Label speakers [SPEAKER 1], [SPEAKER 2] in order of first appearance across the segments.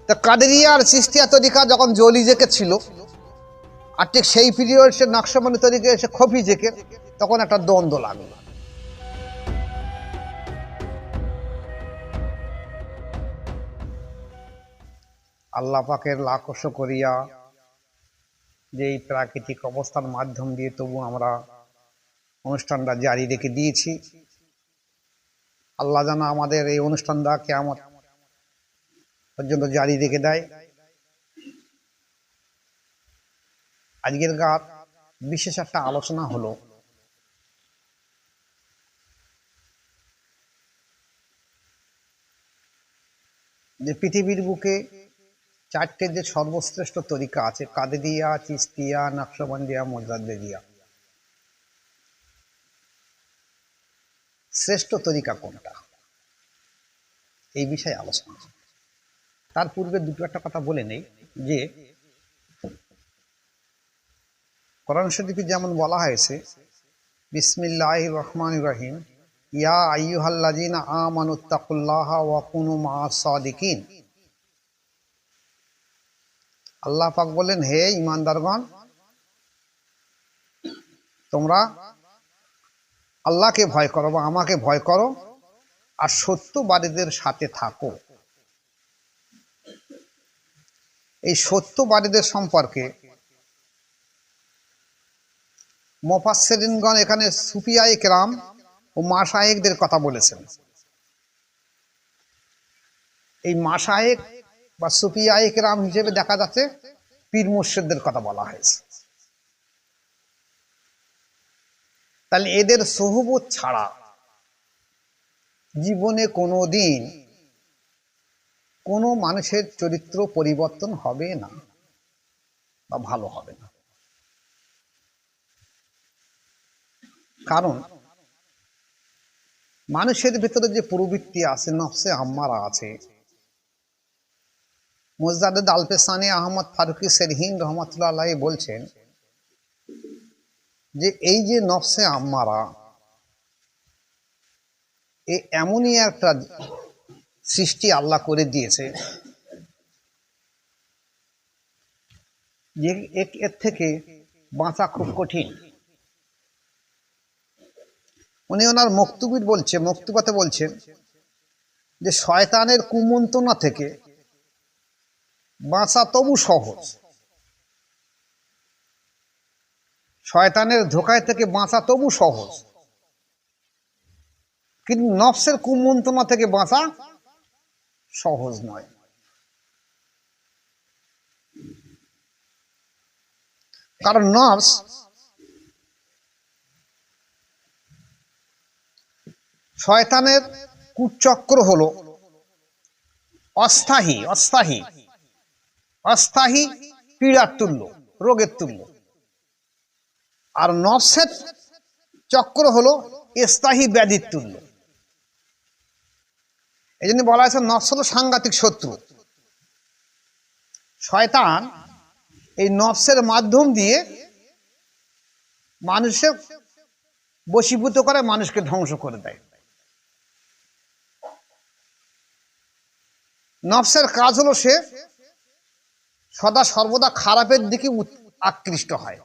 [SPEAKER 1] তা কাদেরিয়া আর চিশতিয়া তরিকা যখন জলি জেকে ছিল, আর ঠিক সেই পিরিয়ড সে নকশবন্দি তরিকা এসে খফি জেকে, তখন একটা দ্বন্দ্ব লাগলো। আল্লাহ পাকের লাখ শুকরিয়া যে এই প্রাকৃতিক অবস্থার মাধ্যম দিয়ে তবু আমরা অনুষ্ঠানটা জারি রেখে দিয়েছি। আল্লাহ যেন আমাদের এই অনুষ্ঠানটা কিয়ামত পর্যন্ত জারি রেখে দেয়। আজকের গাত বিশেষ একটা আলোচনা হলো যে পৃথিবীর বুকে চারটে যে সর্বশ্রেষ্ঠ তরিকা আছে, কাদেরিয়া, চিশতিয়া, নকশবন্দিয়া, মুজাদ্দিদিয়া, শ্রেষ্ঠ তরিকা কোনটা, এই বিষয়ে আলোচনা। তার পূর্বে দুটো একটা কথা বলে নেই যে কোরআন শরীফে যেমন বলা হয়েছে বিসমিল্লাহির রহমানির রহিম, ইয়া আইয়ুহাল্লাযীনা আমানুত্তাকুল্লাহা ওয়া কুনু মাআস সাদিকিন। আল্লাহ পাক বলেন, হে ঈমানদারগণ, তোমরা আল্লাহকে ভয় করো বা আমাকে ভয় করো আর সত্যবাদীদের সাথে থাকো। এই সত্যবাদীদের সম্পর্কে মুফাসসিরিনগণ এখানে সুফিয়ায়ে কেরাম ও মাশায়েখদের কথা বলেছেন। এই মাশায়েখ বা সুফিয়ায়ে কেরাম হিসেবে দেখা যাচ্ছে পীর মুর্শিদদের কথা বলা হয়েছে। তাহলে এদের সোহবত ছাড়া জীবনে কোনোদিন কোনো মানুষের চরিত্র পরিবর্তন হবে না বা ভালো হবে না। কারণ মানুষের ভিতরে যে প্রবৃত্তি আছে, নফসে আম্মারা আছে, মুজাদ্দিদ আল-পেশানি আহমদ ফারুকি সেরহিন রহমাতুল্লাহ আলাইহি বলছেন যে এই যে নফসে আম্মারা, এমনই একটা সৃষ্টি আল্লাহ করে দিয়েছে যে এর থেকে বাঁচা খুব কঠিন। উনি ওনার মক্তুবাতে বলছেন যে শয়তানের কুমন্ত্রণা থেকে বাঁচা তবু সহজ, শয়তানের ধোঁকায় থেকে বাঁচা তবু সহজ, কিন্তু নফসের কুমন্ত্রণা থেকে বাঁচা সহজ নয়। কারণ নফস শয়তানের কুচক্র হলো অস্থায়ী অস্থায়ী অস্থায়ী পীড়ার তুল্য, রোগের তুল্য। আর নফসের চক্র হলো স্থায়ী ব্যাধির তুল্য। এই জন্য বলা হয়েছে নফস হলো সাংঘাতিক শত্রু। শয়তান এই নফসের মাধ্যম দিয়ে মানুষের বশীভূত করে, মানুষকে ধ্বংস করে দেয়। নফসের কাজ হলো সে সদা সর্বদা খারাপের দিকে আকৃষ্ট হয়,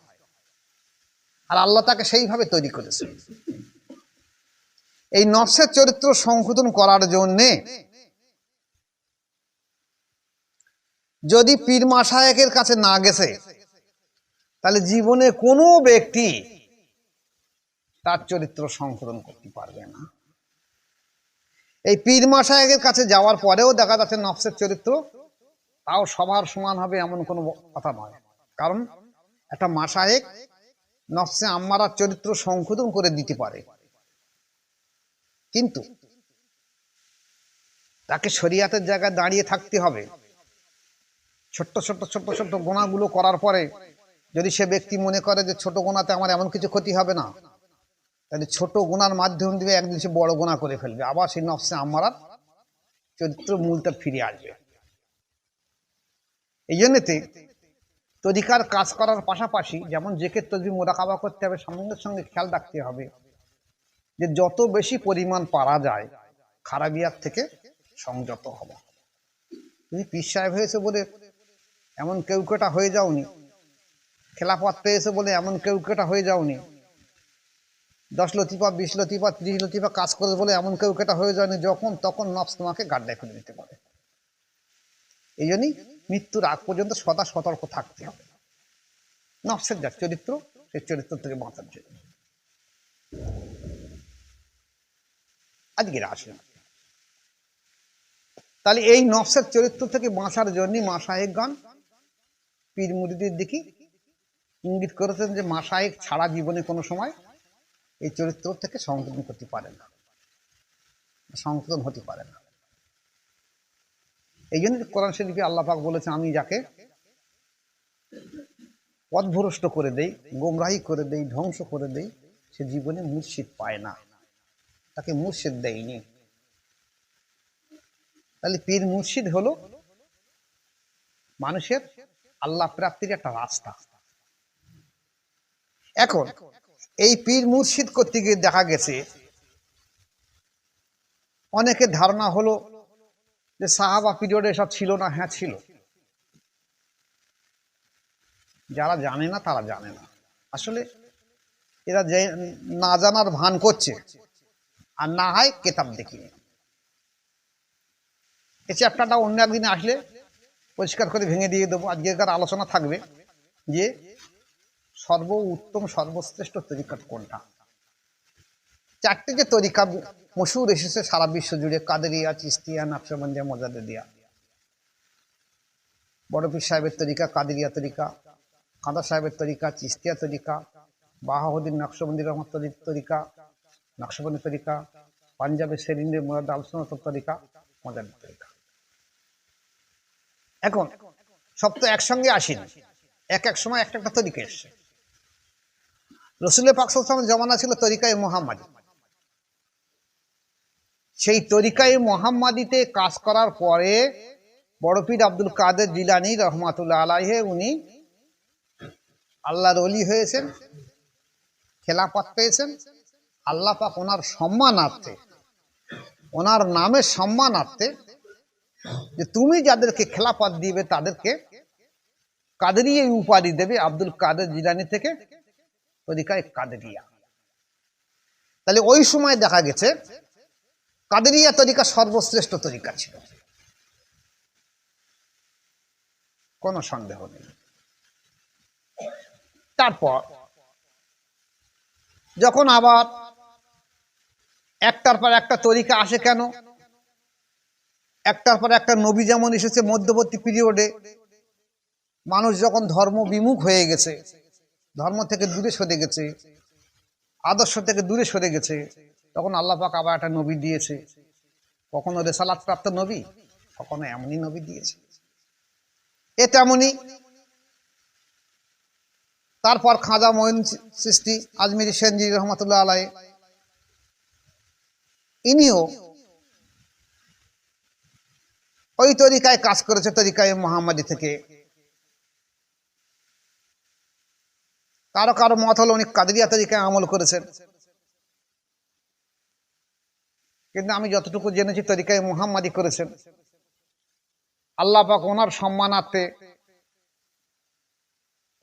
[SPEAKER 1] আর আল্লাহ তাকে সেইভাবে তৈরি করেছে। এই নফসের চরিত্র সংশোধন করার জন্যে যদি পীর মাশায়েখের কাছে না গেছে, তাহলে জীবনে কোনো ব্যক্তি তার চরিত্র সংশোধন করতে পারবে না। এই পীর মাশায়েখের কাছে যাওয়ার পরেও দেখা যাচ্ছে নফসের চরিত্র তাও সবার সমান হবে এমন কোনো কথা নয়। কারণ একটা মাশায়েখ নফসে আম্মারার চরিত্র সংশোধন করে দিতে পারে, কিন্তু তাকে শরিয়াতের জায়গায় দাঁড়িয়ে থাকতে হবে। ছোট্ট ছোট্ট ছোট্ট ছোট্ট গুনাহগুলো করার পরে যদি সে ব্যক্তি মনে করে যে ছোট গুনাহতে আমার এমন কিছু ক্ষতি হবে না, তাহলে ছোট গুনার মাধ্যম দিয়ে একদিন সে বড় গুনাহ করে ফেলবে, আবার সেই নফসে আম্মারার চরিত্র মূলটা ফিরে আসবে। এই জন্যতে তরিকার কাজ করার পাশাপাশি যেমন জিকির তসবিহ মুরাকাবা করতে হবে, সঙ্গে সঙ্গে খেয়াল রাখতে হবে যে যত বেশি পরিমাণ পারা যায় খারাপিয়াত থেকে সংযত হওয়া। তুমি পীর সাহেব হয়েছে বলে এমন কেউ কেটা হয়ে যাওনি, খেলাফত পেয়েছে বলে এমন কেউ কেটা হয়ে যাওনি, 10 লতিফা 20 লতিফা 30 লতিফা কাজ করে বলে এমন কেউ কেটা হয়ে যায়নি। যখন তখন নফস তোমাকে গাড্ডায় ফেলে দিতে পারে। এই জন্যই মৃত্যুর আগ পর্যন্ত সদা সতর্ক থাকতে হবে। নফসের যা চরিত্র, সেই চরিত্র থেকে বাঁচার জন্য। আজকের আসেন, তাহলে এই নফসের চরিত্র থেকে বাঁচার জন্য মাশায়েখগণ পীর মুরিদের দিকে ইঙ্গিত করেছেন যে মাশায়েখ ছাড়া জীবনে কোনো সময় এই চরিত্র থেকে সংশোধন করতে পারে না, সংশোধন হতে পারে না। এই জন্য কোরআন শরীফে আল্লাহ পাক বলেছেন, আমি যাকে পথভ্রষ্ট করে দেই, গোমরাহি করে দেই, ধ্বংস করে দেই, সে জীবনে মুর্শিদ পায় না, তাকে মুর্শিদ দেয়নি। তাহলে পীর মুর্শিদ হলো মানুষের আল্লাহ প্রাপ্তির একটা রাস্তা। এখন এই পীর মুর্শিদ করতে গিয়ে দেখা গেছে অনেকের ধারণা হলো যে সাহাবা পিরিয়ডে এসব ছিল না। হ্যাঁ ছিল, যারা জানে না তারা জানে না। আসলে এরা যে না জানার ভান করছে, আর না হয় কেতাব দেখিনি। এই চ্যাপ্টারটা অন্য একদিনে আসলে পরিষ্কার করে ভেঙে দিয়ে দেবো। আজকের আলোচনা থাকবে যে সর্ব উত্তম সর্বশ্রেষ্ঠ তরিকা কোনটা। 4টে যে তরিকা মশহুর এসেছে সারা বিশ্ব জুড়ে, কাদেরিয়া, চিশতিয়া, নকশবন্দিয়া, মোজাদ্দেদিয়া। বড় পীর সাহেবের তরিকা কাদেরিয়া তরিকা, কাদা সাহেবের তরিকা চিশতিয়া তরিকা, বাহাউদ্দিন নকশবন্দি রহমত তরিকা নকশবন্দি তরিকা, পাঞ্জাবের শেরিন্দের মুরাদ আল সুন্নাত তরিকা মোজাদ্দেদ তরিকা। এখন সব তো একসঙ্গে আসেনি, এক এক সময় একটা একটা তরিকা এসছে। রাসূল পাক সাল্লাল্লাহু আলাইহি ওয়াসাল্লামের জামানা ছিল তরিকায়ে মুহাম্মাদি। সেই তরিকায়ে মুহাম্মাদিতে কাজ করার পরে বড় পীর আব্দুল কাদের জিলানী রহমাতুল্লাহ আলাইহি উনি আল্লাহর ওলি হয়েছেন, খেলাফত পেয়েছেন। আল্লাহ পাক ওনার সম্মানার্থে, ওনার নামের সম্মানার্থে, যে তুমি যাদেরকে খেলাফত দিবে তাদেরকে কাদেরিয়া উপাধি দেবে, আব্দুল কাদের জিলানী থেকে তরিকায়ে কাদেরিয়া। তাহলে ওই সময় দেখা গেছে কাদেরিয়া তরিকা সর্বশ্রেষ্ঠ তরিকা ছিল, কোনো সন্দেহ নেই। তারপর যখন আবার একটার পর একটা তরিকা আসে, কেন একটার পর একটা নবী যেমন এসেছে মধ্যবর্তী পিরিয়ডে, মানুষ যখন ধর্ম বিমুখ হয়ে গেছে, ধর্ম থেকে দূরে সরে গেছে, আদর্শ থেকে দূরে সরে গেছে, তখন আল্লাহ পাক আবার একটা নবী দিয়েছে। কখনো রেসালাত প্রাপ্ত নবী, কখনো এমনই নবী দিয়েছে। এ তেমনই তারপর খাজা মঈন চিশতি আজমিরি সেনজি রহমাতুল্লাহ আলাইহি, ইনিও ওই তরিকায় কাজ করেছে, তরিকায়ে মুহাম্মাদি থেকে। কারো কারো মত হলো উনি কাদেরিয়া তরিকায় আমল করেছেন, কিন্তু আমি যতটুকু জেনেছি তরিকায়ে মুহাম্মাদি করেছেন। আল্লাহ পাক ওনার সম্মানার্থে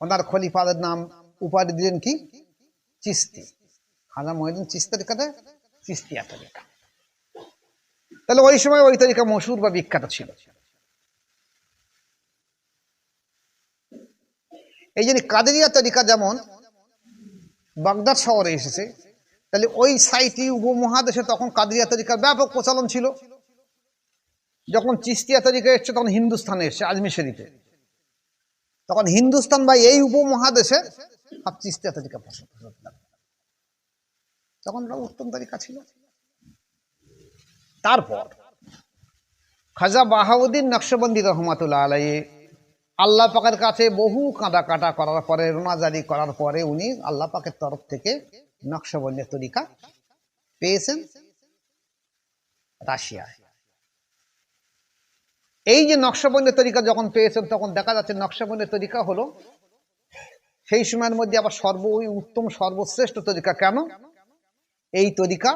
[SPEAKER 1] ওনার খলিফাদের নাম উপাধি দিলেন কি? চিশতি। খাজা মঈনুদ্দিন চিশতি তরিকাতে চিশতিয়া তরিকা। তাহলে ওই সময় ওই তরিকা মশহুর বা বিখ্যাত ছিল। এই জন্য কাদেরিয়া তরিকা যেমন বাগদাদ শহরে এসেছে, তাহলে ওই সাইটি উপমহাদেশে তখন কাদেরিয়া তরিকার ব্যাপক প্রচলন ছিল। যখন চিশতিয়া তরিকা এসছে তখন হিন্দুস্তানে এসছে, আজমির শরীফে। তখন হিন্দুস্তান বা এই উপমহাদেশে সব চিশতিয়া তরিকা পছন্দ, তখন উত্তম তরিকা ছিল। তারপর খাজা বাহাউদ্দিন নকশবন্দি রহমাতুল্লাহ আলাইহি আল্লাহ পাকের কাছে বহু কাঁদা কাটা করার পরে, রোনাজারি করার পরে উনি আল্লাহ পাকের তরফ থেকে নকশবন্দি তরিকা পেয়েছেন রাশিয়ায়। এই যে নকশবন্দি তরিকা যখন পেয়েছেন, তখন দেখা যাচ্ছে নকশবন্দি তরিকা হলো সেই সময়ের মধ্যে আবার উত্তম সর্বশ্রেষ্ঠ তরিকা। কেন? এই তরিকা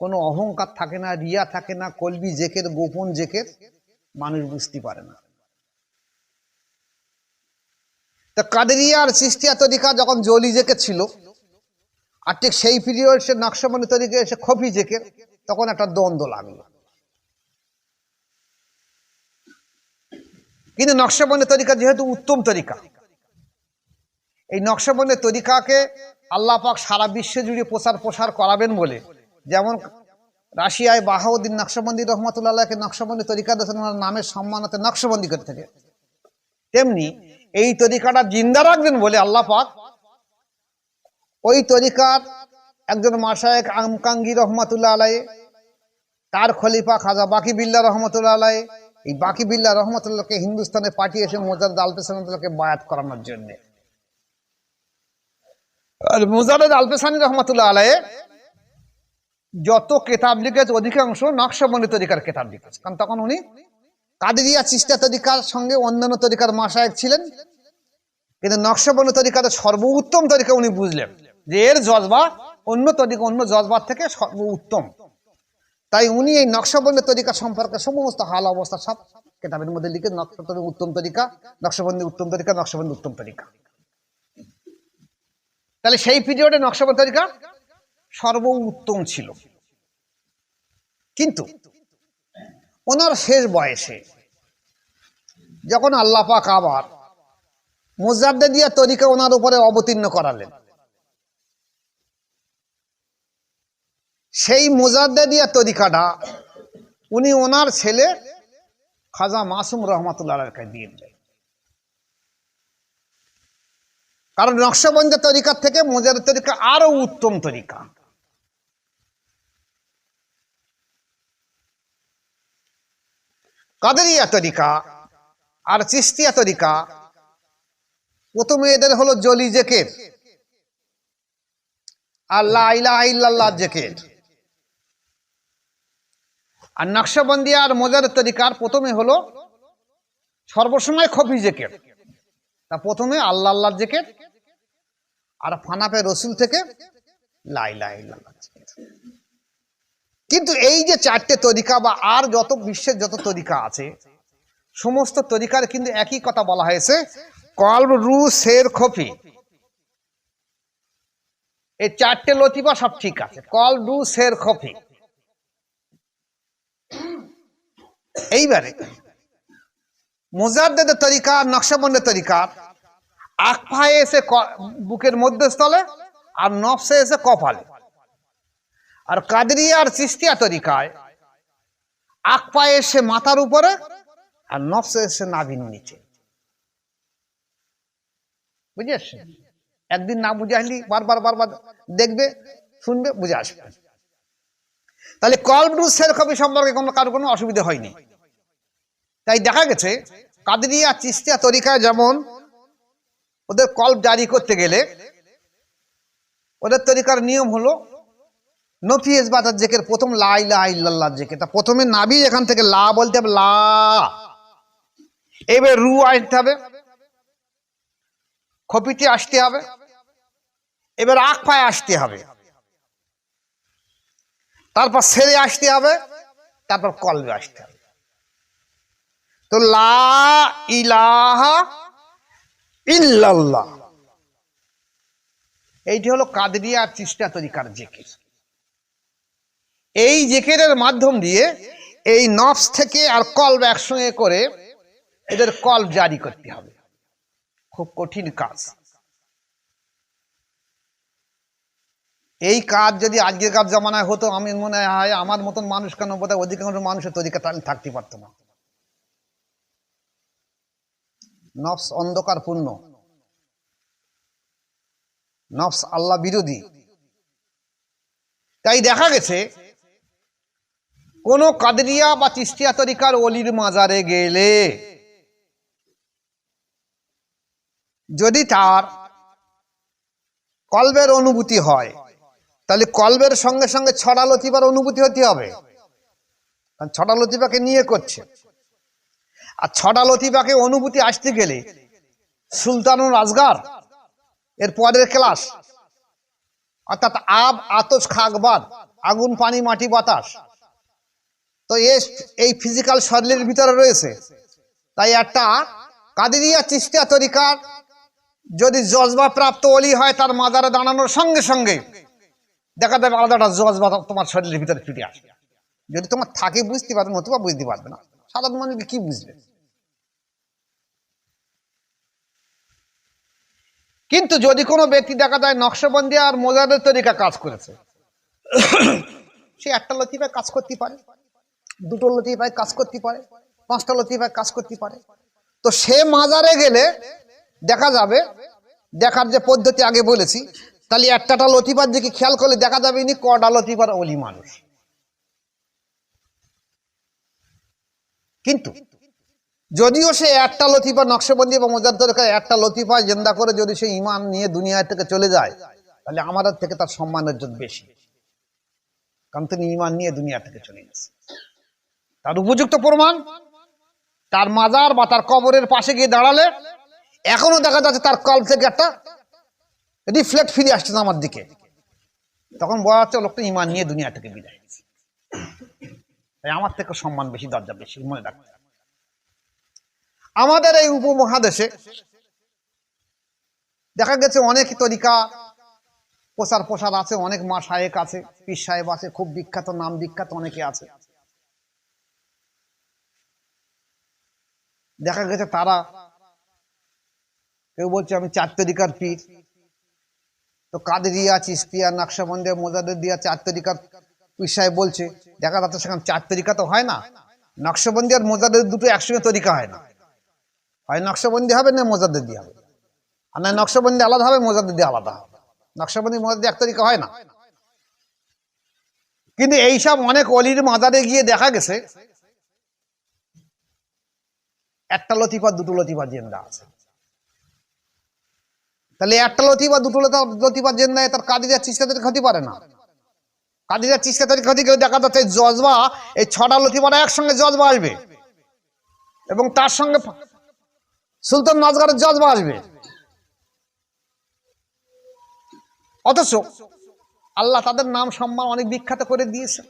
[SPEAKER 1] কোনো অহংকার থাকে না, রিয়া থাকে না, কলবি জেকের, গোপন জেকের, মানুষ বুঝতে পারে না। তা কাদেরিয়া আর চিশতিয়া তরিকা যখন জলি জেকে ছিল, আর ঠিক সেই পিরিয়ড সে নকশবন্দি তরিকা এসে খফি জেকে, তখন একটা দ্বন্দ্ব লাগলো। কিন্তু নকশবন্দি তরিকা যেহেতু উত্তম তরিকা, এই নকশবন্দি তরিকাকে আল্লাহ পাক সারা বিশ্বে জুড়ে প্রসার করাবেন বলে, যেমন রাশিয়ায় বাহাউদ্দিন নকশবন্দি রহমতুল্লাহকে নকশবন্দি তরিকা দিয়েছেন ওনার নামের সম্মানতে নকশবন্দি করে থেকে, তেমনি এই তরিকাটা জিন্দা রাখবেন বলে আল্লাহ পাক ওই তরিকার একজন মাশায়েখ আমকাঙ্গি রহমতুল্লাহ আলাইহি, তার খলিফা খাজা বাকি বিল্লাহ রহমতুল্লাহ আলাইহি, এই বাকি বিল্লাহ রহমতুল্লাহকে হিন্দুস্তানে পাঠিয়েছে মুজাদ্দেদ আলপেসানিকে বায়াত করানোর জন্য। আর মুজাদ্দেদ আলপেসানি রহমতুল্লাহ আলাইহি যত কেতাব লিখেছে অধিকাংশ নকশবন্দি তরিকার কেতাব লিখেছে, কারণ তখন উনি কাদেরিয়া চিশতিয়া তরিকার সঙ্গে অন্যান্য তরিকার মাশায়েখ ছিলেন, কিন্তু নকশবন্দি তরিকার সর্বোত্তম তরিকা উনি বুঝলেন যে এর জজবা অন্য তরিকা অন্য জজবার থেকে সর্বোত্তম। তাই উনি এই নকশবন্দি তরিকা সম্পর্কে সমস্ত হাল অবস্থা সব কেতাবের মধ্যে লিখে নকশবন্দি উত্তম তরিকা, নকশবন্দি উত্তম তরিকা, নকশবন্দি উত্তম তরিকা। তাহলে সেই পিরিয়ডে নকশবন্দি তরিকা সর্বোত্তম ছিল। কিন্তু ওনার শেষ বয়সে যখন আল্লাহ পাক আবার মুজাদ্দেদিয়া তরিকা ওনার উপরে অবতীর্ণ করালেন, সেই মুজাদ্দেদিয়া তরিকাটা উনি ওনার ছেলে খাজা মাসুম রহমতুল্লাহকে দিয়ে দিলেন। কারণ নকশবন্দি তরিকার থেকে মুজাদ্দেদ তরিকা আরো উত্তম তরিকা। কাদেরিয়া তরিকা আর চিশতিয়া তরিকা প্রথমে এদের হলো জলি জেকের আর লা ইলাহা ইল্লাল্লাহ জেকের। আর নকশবন্দি আর মুজাদ্দেদ তরিকার প্রথমে হলো সর্বসময় খফি জেকের। তা প্রথমে আল্লাহ আল্লাহ জেকের, আর ফানাপে রসুল থেকে লা ইলাহা ইল্লাল্লাহ জেকের। কিন্তু এই যে চারটে তরিকা বা আর যত বিশ্বের যত তরিকা আছে, সমস্ত তরিকার কিন্তু একই কথা বলা হয়েছে, কলব রু শের খফি। এই চারটে লতিফা সব ঠিক আছে, কলব রু শের খফি। এইবারে মুজাদ্দেদ তরিকা নকশবন্দি তরিকার আকফায় এসে বুকের মধ্যস্থলে আর নফসে এসে কপালে। আর কাদেরিয়া আর চিশতিয়া তরিকায় আকফায় এসে মাথার উপরে আর নফসে এসে নাভির নিচে। বুঝে আসছে? একদিন না বুঝে আসলি বারবার দেখবে শুনবে বুঝে আসবে। তাহলে কলব রু শের খফি সম্পর্কে কারো কোনো অসুবিধা হয়নি। তাই দেখা গেছে কাদেরিয়া চিশতিয়া তরিকায় যেমন ওদের কলব জারি করতে গেলে ওদের তরিকার নিয়ম হলো নফি ইসবাত জেকের প্রথম লা ইলাহা ইল্লাল্লাহ জেকের। তা প্রথমে নাভি এখান থেকে লা বলতে হবে, লা। এবার রু আসতে হবে, খপিতে আসতে হবে, এবার আকফায় আসতে হবে, তারপর সেরে আসতে হবে, তারপর কলবে আসতে হবে। তো লা ইলাহা ইল্লাল্লাহ এইটি হলো কাদেরিয়া আর চিশতিয়া তরিকার জিকির। এই জিকিরের মাধ্যম দিয়ে এই নফস থেকে আর কলব একসঙ্গে করে এদের কলব জারি করতে হবে। খুব কঠিন কাজ। এই কাজ যদি আজকের জমানায় হতো, আমি মনে হয় আমার মতন মানুষ কেন বোধহয় অধিকাংশ মানুষের তরিকা থাকতে পারত না। নফস অন্ধকার পূর্ণ, নফস আল্লাহ বিরোধী। তাই দেখা গেছে কোন কাদেরিয়া বা চিশতিয়া তরিকার ওলির মাজারে গেলে যদি তার কলবের অনুভূতি হয়, তাহলে কলবের সঙ্গে সঙ্গে ছড়া লতিফার অনুভূতি হতে হবে। ছড়া লতিফাকে নিয়ে করছে, আর ছড়া লতিফাকে অনুভূতি আসতে গেলে সুলতানুল আজগার এর পরের ক্লাস, অর্থাৎ আব আতস খাকবাদ, আগুন পানি মাটি বাতাস, তো এই ফিজিক্যাল শরীরের ভিতরে রয়েছে। তাই একটা কাদেরিয়া চিশতিয়া তরিকার যদি জজবা প্রাপ্ত ওলি হয়, তার মাজারে দাঁড়ানোর সঙ্গে সঙ্গে দেখা যাবে আলাদা জজবা তোমার শরীরের ভিতরে ফিরে আসবে। যদি তোমার থাকে বুঝতে পারবে, নতুবা বুঝতে পারবে না। সাধারণ মানুষকে কি বুঝবে? কিন্তু যদি কোনো ব্যক্তি দেখা যায় নকশবন্দি আর মোজাদের তরিকা কাজ করেছে, সে একটা লতিফায় কাজ করতে পারে, দুটো লতিফায় কাজ করতে পারে, পাঁচটা লতিফায় কাজ করতে পারে। তো সে মাজারে গেলে দেখা যাবে, দেখার যে পদ্ধতি আগে বলেছি, তাহলে একটা লতিফার দিকে খেয়াল করলে দেখা যাবে ইনি কটা লতিফার ওলি মানুষ। কিন্তু যদিও সে একটা লতিফা নকশবন্দি বা মোজাদ্দের তরিকা একটা লতিফা জিন্দা করে যদি সে ঈমান নিয়ে দুনিয়া থেকে চলে যায়, তাহলে আমাদের থেকে তার সম্মানের জন্য বেশি, কারণ তিনি ঈমান নিয়ে দুনিয়া থেকে চলে গেছে। তার উপযুক্ত প্রমাণ, তার মাজার বা তার কবরের পাশে গিয়ে দাঁড়ালে এখনো দেখা যাচ্ছে তার কল থেকে একটা রিফ্লেক্ট ফিরে আসছে আমার দিকে, তখন বোঝা যাচ্ছে লোকটা ঈমান নিয়ে দুনিয়া থেকে বিদায় গেছে। তাই আমার থেকে সম্মান বেশি, দরজা বেশি, মনে রাখতে। আমাদের এই উপমহাদেশে দেখা গেছে অনেক তরিকা প্রসার আছে, অনেক মাশায়েখ আছে, পীর সাহেব আছে, খুব বিখ্যাত, নাম বিখ্যাত অনেকে আছে। দেখা গেছে তারা কেউ বলছে আমি চার তরিকার পীর, তো কাদেরিয়া, চিশতিয়া, নকশবন্দি, মোজাদ্দেদিয়া চার তরিকার পীর সাহেব বলছে। দেখা যাচ্ছে সেখানে চার তরিকা তো হয় না। নকশবন্দি আর মোজাদ্দেদ দুটো একসঙ্গে তরিকা হয় না, হয় নকশবন্দি হবে না মোজাদ্দেদি হবে, আর না নকশবন্দি আলাদা হবে, মোজাদ্দেদি আলাদা হবে। নকশবন্দি মোজাদ্দেদি এক তরিকা হয় না। কিন্তু এইসব অনেক অলির মাজারে গিয়ে দেখা গেছে একটা লতিফা দুটো লতিফা জিন্দা আছে। তাহলে একটা লতিফা দুটো লতিফা জিন্দা, তার কাদেরিয়া চিশতিয়া তরিকা হতে পারে না। কাদেরিয়া চিশতিয়া তরিকা হতে গেলে দেখা যাচ্ছে জজবা, এই ছটা লতিফাটা একসঙ্গে জজবা আসবে, এবং তার সঙ্গে সুলতান মাজগারের জজবা আসবে। অথচ আল্লাহ তাদের নাম সম্মান অনেক বিখ্যাত করে দিয়েছে।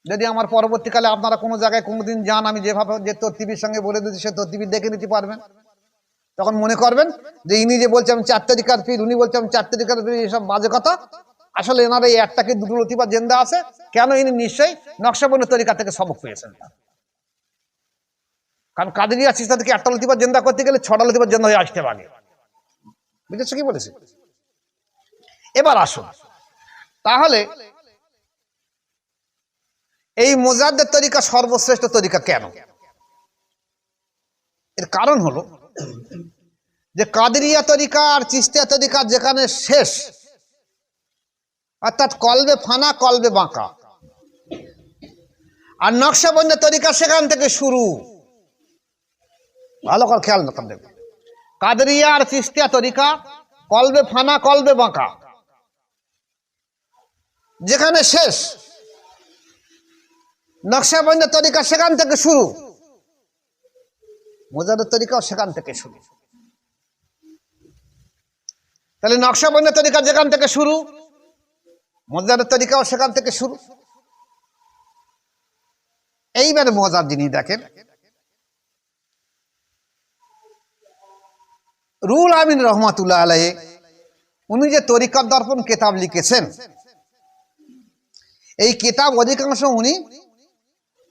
[SPEAKER 1] যদি আমার পরবর্তীকালে আপনারা কোনো জায়গায় কোনোদিন যান, আমি যেভাবে যে তরতিবির সঙ্গে বলে দিচ্ছি সে তরতিবি দেখে নিতে পারবেন, তখন মনে করবেন যে ইনি যে বলছে আমি চার তরিকার পীর, উনি বলছে আমি চার তরিকার পীর, এসব বাজে কথা। আসলে এনার এই একটাকে দুটো লতিফা জিন্দা আছে কেন? ইনি নিশ্চয়ই নকশবন্দি তরিকা থেকে সবক পেয়েছেন। কারণ কাদেরিয়া চিশতিয়া থেকে একটা লতিফা জিন্দা করতে গেলে ছটা লতিফা জিন্দা হয়ে আসতে পারে। বুঝেছো কি বলেছে? এবার আসুন, তাহলে এই মোজাদ্দেদ তরিকা সর্বশ্রেষ্ঠ তরিকা কেন? এর কারণ হলো যে কাদেরিয়া তরিকা আর চিশতিয়া তরিকা যেখানে শেষ, অর্থাৎ কলবে ফানা কলবে বাঁকা, আর নকশবন্দি তরিকা সেখান থেকে শুরু। ভালো করে খেয়াল রাখবেন, কাদেরিয়া আর চিশতিয়া তরিকা কলবে ফানা কলবে বাঁকা, যেখানে শেষ নকশবন্দি তরিকা সেখান থেকে শুরু, মোজাদ্দেদ তরিকাও সেখান থেকে শুরু। তাহলে নকশবন্দি তরিকা যেখান থেকে শুরু, মোজাদ্দেদ তরিকাও সেখান থেকে শুরু। এইবারে মজার জিনিস দেখেন, রুহুল আমিন রহমাতুল্লাহ আলাইহি উনি যে তরিকাত দর্পণ কিতাব লিখেছেন, এই কিতাব অধিকাংশ উনি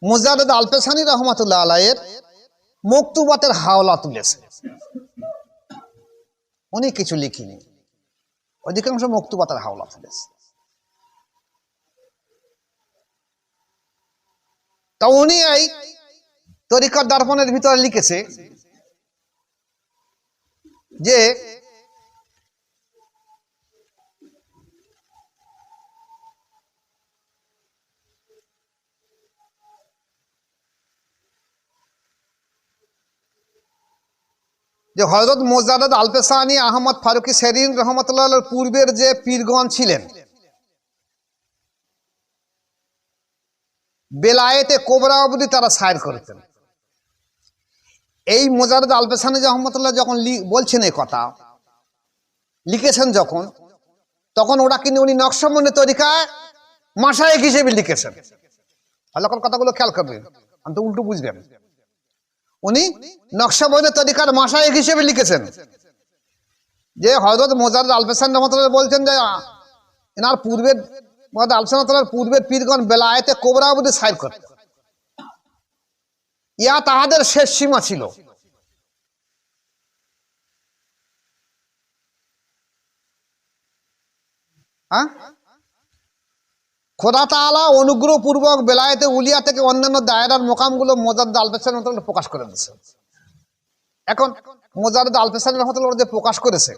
[SPEAKER 1] মুজাদ্দেদ আলপেসানি রহমাতুল্লাহ আলাইহির মকতুবাতের হাওলা তুলেছে। উনি কিছু লিখিনি, অধিকাংশ মকতুবাতের হাওলা তুলেছে। তা উনি এই তরিকাত দর্পণের ভিতরে লিখেছে যে হযরত মোজাদ্দেদ আলপেসানি আহমদ ফারুকি সেরিন রহমতুল্লাহ পূর্বের যে পীরগণ ছিলেন, বেলায়েতে কোবরা অবধি তারা সায়ের করেছেন। এই মোজাদ্দেদ আলপেসানি রহমতুল্লাহ যখন বলছেন এই কথা, লিখেছেন যখন, তখন ওরা কিন্তু উনি নকশবন্দি তরিকায় মাশায়েখ হিসেবে লিখেছেন। ভালো করে কথাগুলো খেয়াল করবেন, আমি তো উল্টো বুঝবেন। উনি নকশবন্দি তরিকার মাশায়েখ হিসেবে লিখেছেন যে হযরত মোজাদ্দেদ আল-ফেসানি রাহমাতুল্লাহ বলছেন যে এনার পূর্বের মোজাদ্দেদ আল-ফেসানি পূর্বের পীরগণ বেলায়েতে কোবরা অবধি সাইর করত, ইয়া তাহাদের শেষ সীমা ছিল। হ্যাঁ, খোদা তাআলা অনুগ্রহ পূর্বক বেলায়েতে উলিয়া থেকে অন্যান্য দায়রার মোকামগুলো মোজাদ্দেদ আল-ফেসানি রাহমাতুল্লাহ প্রকাশ করে দিয়েছে। এখন মোজাদ্দেদ আল-ফেসানি রাহমাতুল্লাহ যে প্রকাশ করেছে,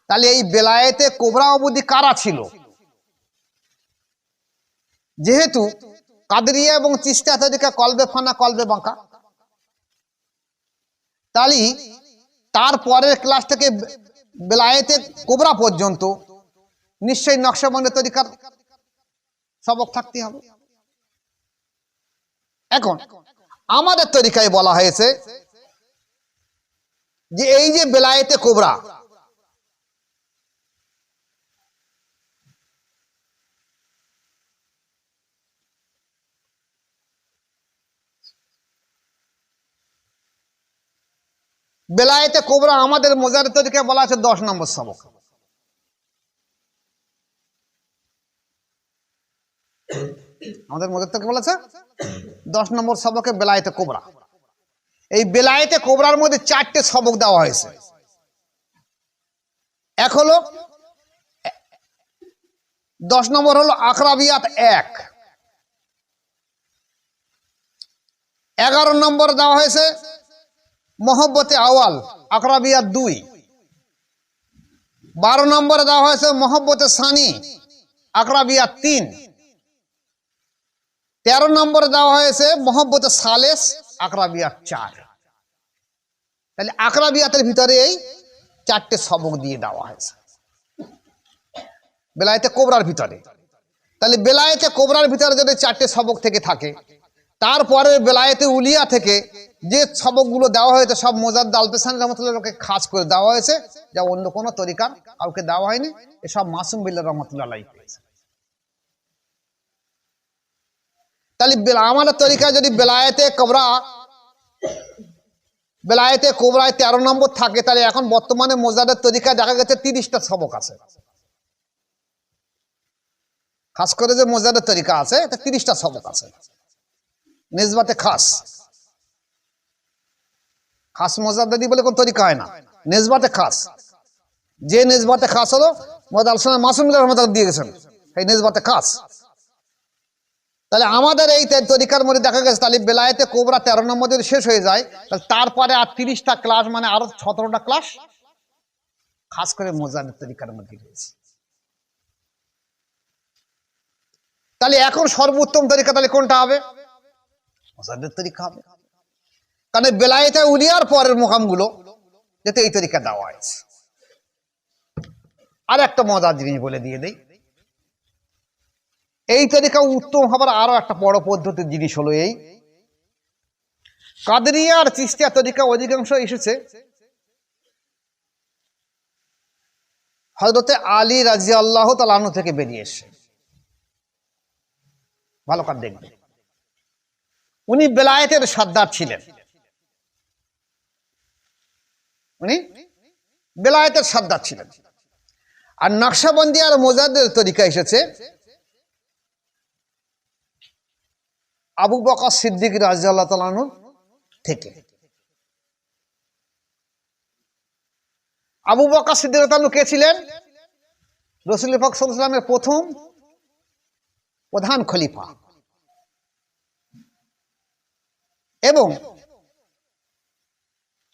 [SPEAKER 1] তাহলে এই বেলায়েতে কোবরা অবধি কারা ছিল? যেহেতু কাদরিয়া এবং চিশতিয়া তরিকা কলবে ফানা কলবে বাঁকা, তাহলে তার পরের ক্লাস থেকে বেলায়েতে কোবরা পর্যন্ত নিশ্চয়ই নকশবন্দি তরিকার সবক থাকতে হবে। এখন আমাদের তরিকায় বলা হয়েছে যে এই যে বেলায়েতে কোবরা, বেলায়েতে কোবরা আমাদের মোজাদ্দেদ তরিকায় বলা আছে 10 নম্বর সবক। আমাদের মোজাদ্দেদ তরিকায় বলা আছে 10 নম্বর সবকে বেলায়েতে কোবরা। এই বেলায়েতে কোবরার মধ্যে 4টে সবক দেওয়া হয়েছে। এক হলো 10 নম্বর হলো আকরাবিয়াত 1, 11 নম্বর দেওয়া হয়েছে মোহব্বতে আওয়াল আকরাবিয়াত 2, 12 নম্বরে দেওয়া হয়েছে মোহব্বতে সানি আকরাবিয়াত 3, 13 নম্বরে দেওয়া হয়েছে মোহব্বতে সালেস আকরাবিয়াত 4। তাহলে আকরাবিয়াতের ভিতরে এই 4টে সবক দিয়ে দেওয়া হয়েছে বেলায়েতে কোবরার ভিতরে। তাহলে বেলায়েতে কোবরার ভিতরে যদি 4টে সবক থেকে থাকে, তারপরে বেলায়েতে উলিয়া থেকে যে সবকগুলো দেওয়া হয়েছে সব মোজাদ্দেদ আল-ফেসানি রাহমাতুল্লাহকে খাস করে দেওয়া হয়েছে, যা অন্য কোনো তরিকার কাউকে দেওয়া হয়নি। এসব মাসুম বিল্লাহ রাহমাতুল্লাহ আলাইহি পেয়েছে। তাহলে আমাদের তরিকায় যদি বেলায়েতে কোবরায় 13 নম্বর থাকে, তাহলে এখন বর্তমানে মোজাদ্দেদ তরিকায় দেখা গেছে 30টা সবক আছে। খাস করে যে মোজাদ্দেদ তরিকা আছে, এটা 30টা সবক আছে। নিসবাতে খাস মোজাদ্দেদি বলে কোন তরিকা হয় না, নিসবাতে খাস। যে নিসবাতে খাস হলো মোজাদ্দেদ আল-ফেসানি মাসুম বিল্লাহ রাহমাতুল্লাহ দিয়ে গেছেন, এই নিসবাতে খাস। তাহলে আমাদের এই তরিকার মধ্যে দেখা গেছে তাহলে বেলায়েতে কোবরা 13 নম্বর যদি শেষ হয়ে যায়, তাহলে তারপরে আর 30টা ক্লাস, মানে আরো 17টা ক্লাস খাস করে মোজাদ্দেদ তরিকার মধ্যে রয়েছে। তাহলে এখন সর্বোত্তম তরিকা তাহলে কোনটা হবে? মোজাদ্দেদ তরিকা হবে। কারণ বেলায়েতে উলিয়ার পরের মোকামগুলো যাতে এই তরিকা দেওয়া হয়েছে। আর একটা মজার জিনিস বলে দিয়ে দেই, এই তরিকা উত্তম হবার আরো একটা বড় পদ্ধতির জিনিস হলো এই কাদরিয়া আর চিশতিয়া তরিকা অধিকাংশ এসেছে হযরতে আলী রাদিয়াল্লাহু তাআলা আনহু থেকে বেরিয়ে এসে। ভালো করে দেখবেন, উনি বেলায়েতের সর্দার ছিলেন, উনি বেলায়েতের সর্দার ছিলেন। আর নকশবন্দি আর মোজাদ্দেদ তরিকা এসেছে আবু বকর সিদ্দিক রাদিয়াল্লাহু তাআলা আনহু থেকে। আবু বকর সিদ্দিক রাদিয়াল্লাহু আনহু কে ছিলেন? রাসূল পাক সাল্লাল্লাহু আলাইহি ওয়াসাল্লামের প্রথম প্রধান খলিফা, এবং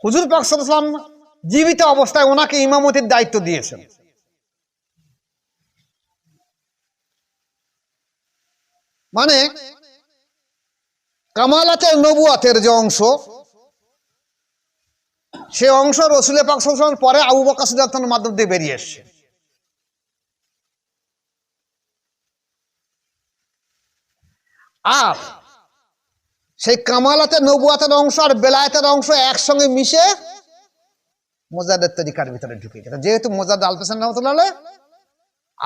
[SPEAKER 1] হুজুর পাক সাল্লাল্লাহু আলাইহি ওয়াসাল্লাম জীবিত অবস্থায় ওনাকে ইমামতির দায়িত্ব দিয়েছেন। মানে কামালাতে নবুয়াতের যে অংশ, সে অংশ রাসূল পাক সাল্লাল্লাহু আলাইহি ওয়াসাল্লাম পরে আবু বকর সিদ্দিক রাদিয়াল্লাহু আনহুর মাধ্যম দিয়ে বেরিয়ে এসেছে। আর সেই কামালাতে নবুয়াতের অংশ আর বেলায়েতের অংশ একসঙ্গে মিশে মোজাদ্দেদ তরিকার ভিতরে ঢুকে গেছে। যেহেতু মোজাদ্দেদ আল-ফেসানি রাহমাতুল্লাহ আলাইহি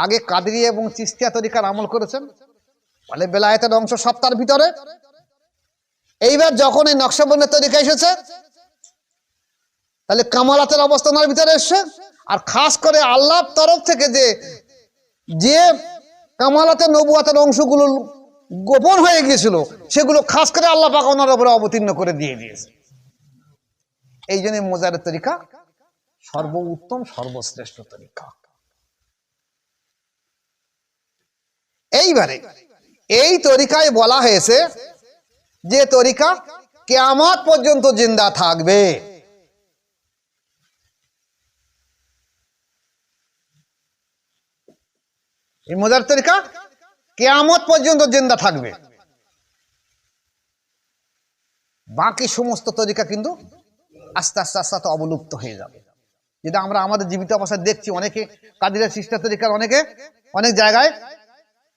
[SPEAKER 1] আগে কাদরিয়া এবং চিশতিয়া তরিকার আমল করেছেন, বলে বেলায়েতের অংশ সব তার ভিতরে। এইবার যখন এই নকশবন্দের তরিকা এসেছে, তাহলে কামালাতের অবস্থা ওনার ভিতরে এসছে। আর খাস করে আল্লাহর তরফ থেকে যে কামালাতের নবুয়াতের অংশগুলো গোপন হয়ে গিয়েছিল, সেগুলো খাস করে আল্লাহ পাক ওনার উপরে অবতীর্ণ করে দিয়ে দিয়েছে। এই জন্য মোজারের তরিকা সর্বোত্তম সর্বশ্রেষ্ঠ তরিকা। এইবারে এই তরিকায় বলা হয়েছে যে তরিকা কিয়ামত পর্যন্ত জিন্দা থাকবে। এই মোজার তরিকা কিয়ামত পর্যন্ত জিন্দা থাকবে। বাকি সমস্ত তরিকা কিন্তু আস্তে আস্তে আস্তে আস্তে অবলুপ্ত হয়ে যাবে। যেটা আমরা আমাদের জীবিত অবস্থায় দেখছি, অনেকে কাদিরের সিস্টা তরিকার অনেকে অনেক জায়গায়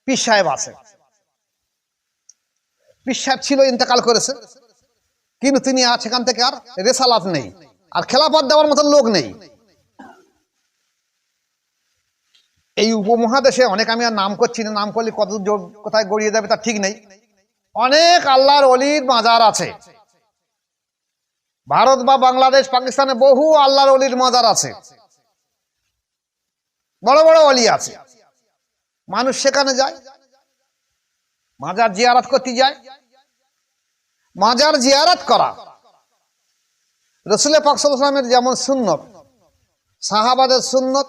[SPEAKER 1] পীর সাহেব আছে। পীর সাহেব ছিল, ইন্তেকাল করেছে, কিন্তু তিনি আর সেখান থেকে আর রেসালাত নেই, আর খেলাফত দেওয়ার মতন লোক নেই। এই উপমহাদেশে অনেক, আমি আর নাম করছি না, নাম করলে কত কোথায় গড়িয়ে যাবে তার ঠিক নেই, অনেক আল্লাহর ওলির মাজার আছে। ভারত বা বাংলাদেশ পাকিস্তানে বহু আল্লাহর ওলির মাজার আছে, বড় বড় ওলি আছে। মানুষ সেখানে যায়, মাজার জিয়ারত করতে যায়। মাজার জিয়ারত করা রাসূল পাক সাল্লাল্লাহু আলাইহি ওয়াসাল্লামের যেমন সুন্নত, সাহাবাদের সুন্নত,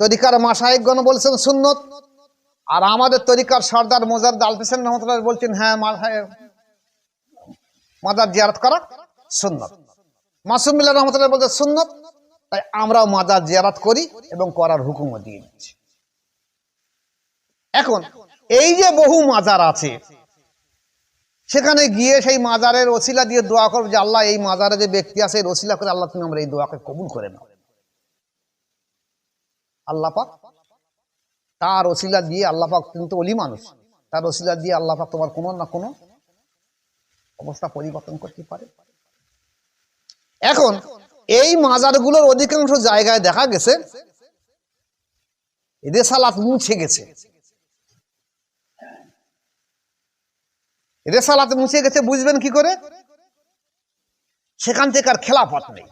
[SPEAKER 1] তরিকার মাশায়েখগণ বলছেন সুন্নত, আর আমাদের তরিকার সরদার মোজাদ্দেদ আল হোসেন রহমাতুল্লাহ বলছেন হ্যাঁ মাজার জিয়ারত করা সুন্নত। মাসুম বিল্লাহ রহমাতুল্লাহ বলছেন সুন্নত। তাই আমরাও মাজার জিয়ারত করি এবং করার হুকুমও দিয়ে দিচ্ছি। এখন এই যে বহু মাজার আছে, সেখানে গিয়ে সেই মাজারের ওসিলা দিয়ে দোয়া করব যে আল্লাহ এই মাজারে যে ব্যক্তি আছে এর ওসিলা করে আল্লাহ তুমি আমরা এই দোয়াকে কবুল করে নাও। আল্লাহ পাক তার ওসিলা দিয়ে, আল্লাহ পাক কিন্তু ওলি মানুষ, তার ওসিলা দিয়ে আল্লাহ পাক তোমার কোনো না কোনো অবস্থা পরিবর্তন করতে পারে। এখন এই মাজারগুলোর অধিকাংশ জায়গায় দেখা গেছে রেসালাত মুছে গেছে। রেসালাত মুছে গেছে বুঝবেন কি করে? সেখান থেকে আর খেলাফত নেই।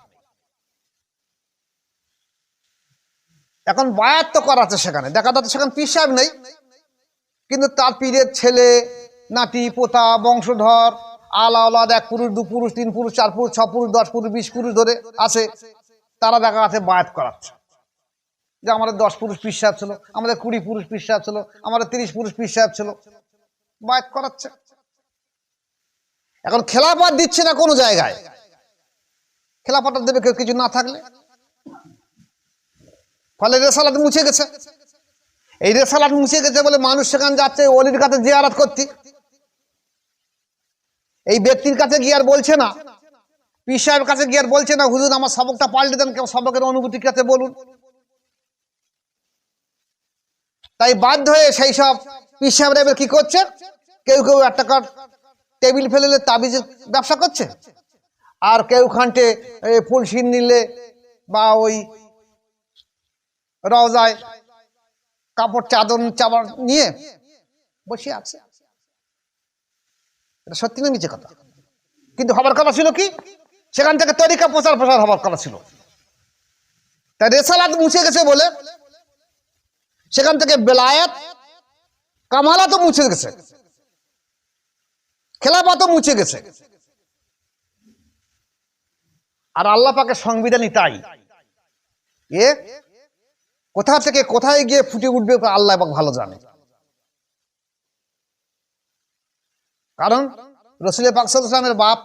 [SPEAKER 1] এখন বায়াত তো করাচ্ছে, সেখানে দেখা যাচ্ছে সেখানে পীর সাহেব নেই, কিন্তু তার পীরের ছেলে নাতি পোতা বংশধর আলা আলাদ 1 পুরুষ 2 পুরুষ 3 পুরুষ 4 পুরুষ 6 পুরুষ 10 পুরুষ 20 পুরুষ ধরে আছে, তারা দেখা যাচ্ছে বায়াত করাচ্ছে যে আমাদের 10 পুরুষ পীর সাহেব ছিল, আমাদের 20 পুরুষ পীর সাহেব ছিল, আমাদের 30 পুরুষ পীর সাহেব ছিল, বায়াত করাচ্ছে। এখন খেলাফত দিচ্ছে না কোনো জায়গায়, খেলাফত দেবে কেউ কিছু না থাকলে, ফলে রেসালাত মুছে গেছে। এই রেসালাত মুছে গেছে বলে মানুষ সেখানে যাচ্ছে ওলির কাছে জিয়ারত করতে। এই ব্যক্তির কাছে গিয়ে আর বলছে না, পীর সাহেবের কাছে গিয়ে আর বলছে না হুজুর আমার সবকটা পাল্টে দেন, কেউ সবকের অনুভূতির কাছে বলুন। তাই বাধ্য হয়ে সেই সব পীর সাহেবরা এবার কি করছে, কেউ কেউ 1 টাকার টেবিল ফেলে তাবিজের ব্যবসা করছে, আর কেউ খানটে ফুলশিন নিলে বা ওই রওজায় কাপড় চাদর চাবার নিয়ে বসে আছে। এটা সত্যি না মিছে কথা? কিন্তু হবার কথা ছিল কি, সেখান থেকে তরিকা প্রচার হবার কথা ছিল। তাই রেসালাত মুছে গেছে বলে সেখান থেকে বেলায়েত কামালাতও মুছে গেছে, খেলাফতও মুছে গেছে। আর আল্লাহ পাকের সংবিধানই তাই, এ কোথা থেকে কোথায় গিয়ে ফুটে উঠবে আল্লাহ পাক ভালো জানে। কারণ রাসূল পাক সাল্লাল্লাহু আলাইহি ওয়াসাল্লামের বাপ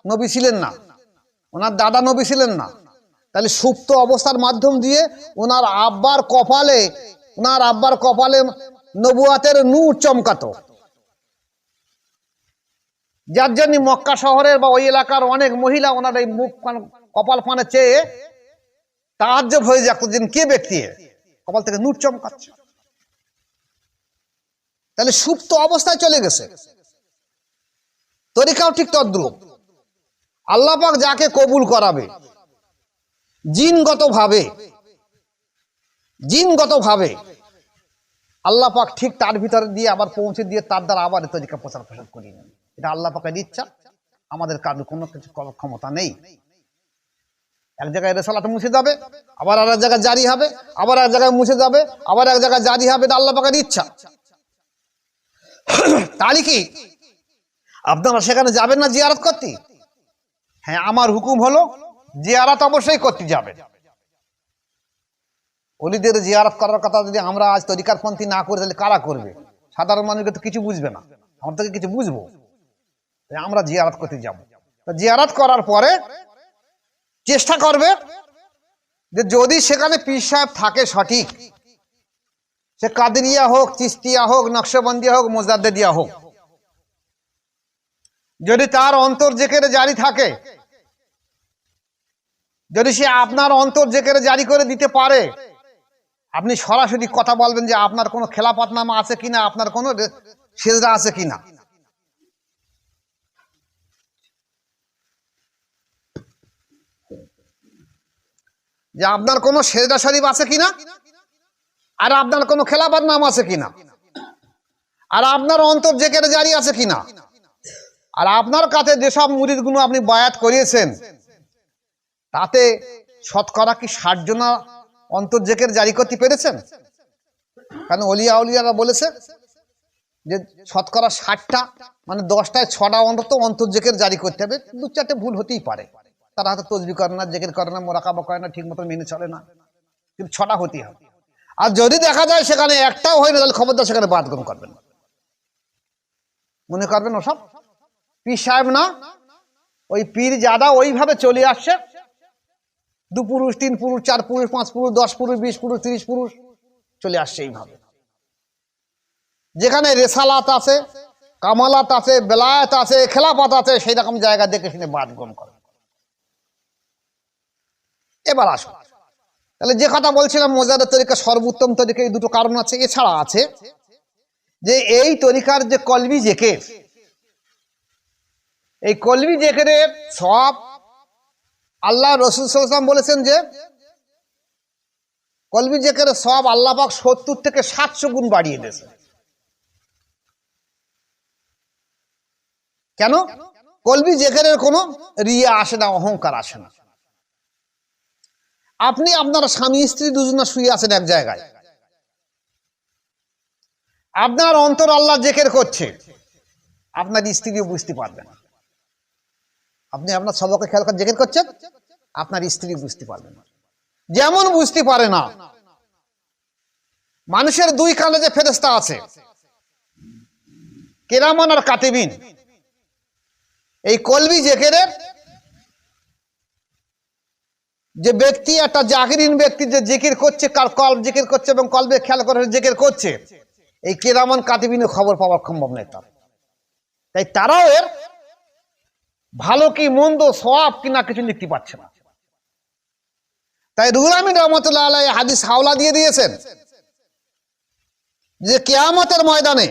[SPEAKER 1] নবী ছিলেন না, ওনার দাদা নবী ছিলেন না, তাহলে সুপ্ত অবস্থার মাধ্যম দিয়ে ওনার আব্বার কপালে নবুয়াতের নূর চমকাতো, যার জন্য মক্কা শহরের বা ওই এলাকার অনেক মহিলা ওনার এই মুখ কপাল পানে চেয়ে তাজ্জব হয়ে যেত যে কে ব্যক্তি কপাল থেকে নূর চমকাচ্ছে। তাহলে সুপ্ত অবস্থায় চলে গেছে। তরিকাও ঠিক তদ্রূপ। আল্লাহ পাক যাকে কবুল করাবে জিনগত ভাবে আল্লাহ পাক ঠিক তার ভিতরে দিয়ে আবার পৌঁছে দিয়ে তার দ্বারা আবার এই তরিকা প্রচার প্রসার করিয়ে নেন। এটা আল্লাহ পাকের ইচ্ছা, আমাদের কারোর কোনো কিছু করার ক্ষমতা নেই। এক জায়গায় রেসালাত মুছে যাবে, আবার আর এক জায়গায় জারি হবে, আবার এক জায়গায় মুছে যাবে, আবার এক জায়গায় জারি হবে। এটা আল্লাহ পাকের ইচ্ছা। তাহলে কি আপনারা সেখানে যাবেন না জিয়ারত করতে? হ্যাঁ, আমার হুকুম হলো জিয়ারত অবশ্যই করতে যাবে। ওলিদের জিয়ারত করার কথা যদি আমরা আজ তরিকার পন্থী না করি, তাহলে কারা করবে? সাধারণ মানুষকে তো কিছু বুঝবে না, আমরা থেকে কিছু বুঝবো। আমরা জিয়ারত করতে যাব। জিয়ারত করার পরে চেষ্টা করবে যে যদি সেখানে পীর সাহেব থাকে সঠিক, সে কাদেরিয়া হোক, চিস্তিয়া হোক, নকশবন্দিয়া হোক, মোজাদ্দেদিয়া হোক, যদি তার অন্তর জেকেরে জারি থাকে, যদি সে আপনার অন্তর জেকেরে জারি করে দিতে পারে, আপনি সরাসরি কথা বলবেন যে আপনার কোনো খেলাফতনামা আছে কিনা, আপনার কোনো সেজদা আছে কিনা। যে আপনার কোনো সেজদা শরীফ আছে কিনা, আর আপনার কোনো খেলাফতনামা আছে কিনা, আর আপনার অন্তর জেকেরে জারি আছে কিনা, আর আপনার কাছে যেসব মুরিদগুলো আপনি বায়াত করিয়েছেন তাতে শতকরা কি 60 জনা অন্তর জেকের জারি করতে পেরেছেন? কারণ অলিয়া উলিয়ারা বলেছে যে শতকরা 60টা, মানে 10টায় 6টা অন্তত অন্তর জেকের জারি করতে হবে। 2-4টে ভুল হতেই পারে, তারা হয়তো তসবি করে না, জেকের করে না, মোরাকাবা করে না, ঠিক মতো মেনে চলে না, কিন্তু 6টা হতেই হবে। আর যদি দেখা যায় সেখানে একটাও হয় না, তাহলে খবরদার সেখানে বাদ গ্রহণ করবেন না। মনে করবেন ওসব পীর সাহেব না, ওই পীর জাদা ওইভাবে চলে আসছে। 2 পুরুষ, 3 পুরুষ, 4 পুরুষ, 5 পুরুষ, 10 পুরুষ, 20 পুরুষ, 30 পুরুষ চলে আসছে এইভাবে। যেখানে রেসালাত আছে, কামালাত আছে, বেলায়েত আছে, খেলাফত আছে, সেই রকম জায়গা দেখে শুনে বাদ গ্রহণ করে। এবার আসুন, তাহলে যে কথা বলছিলাম মোজাদ্দেদ তরিকা সর্বোত্তম তরিকা, এই দুটো কারণ আছে। এছাড়া আছে যে এই তরিকার যে কলবি জেকের, এই কলবি জেকেরের সব আল্লাহ রসুল সাল্লাল্লাহু আলাইহি ওয়াসাল্লাম বলেছেন যে কলবি জেকেরের সব আল্লাহ পাক 70 থেকে 700 গুণ বাড়িয়ে দিয়েছে। কেন? কলবি জেকেরের কোনো রিয়া আসে না, অহংকার আসে না। আপনি আপনার স্বামী স্ত্রী দুজনে শুয়ে আছেন এক জায়গায়, আপনার অন্তর আল্লাহ জেকের করছে, আপনার স্ত্রীও বুঝতে পারবে না। আপনি আপনার সবকে খেয়াল করে জেকের করছেন, আপনার স্ত্রী বুঝতে পারবে না। যেমন বুঝতে পারে না মানুষের 2 কানে যে ফেরেশতা আছে, কিরামান আর কাতিবিন, এই কলবি জেকেরের যে ব্যক্তি, একটা জাকিরিন ব্যক্তি যে জিকির করছে, কার কলব জিকির করছে এবং কলবে খেয়াল করে জিকির করছে, এই কিরামান কাতিবিনের খবর পাওয়ার সম্ভব নেই তার। তাই তারাও এর ভালো কি মন্দ, সওয়াব কিনা কিছু লিখতে পারছে না। তাই রুহুল আমিন রাহমাতুল্লাহ আলাইহি হাদিস হাওলা দিয়ে দিয়েছেন যে কিয়ামতের ময়দানে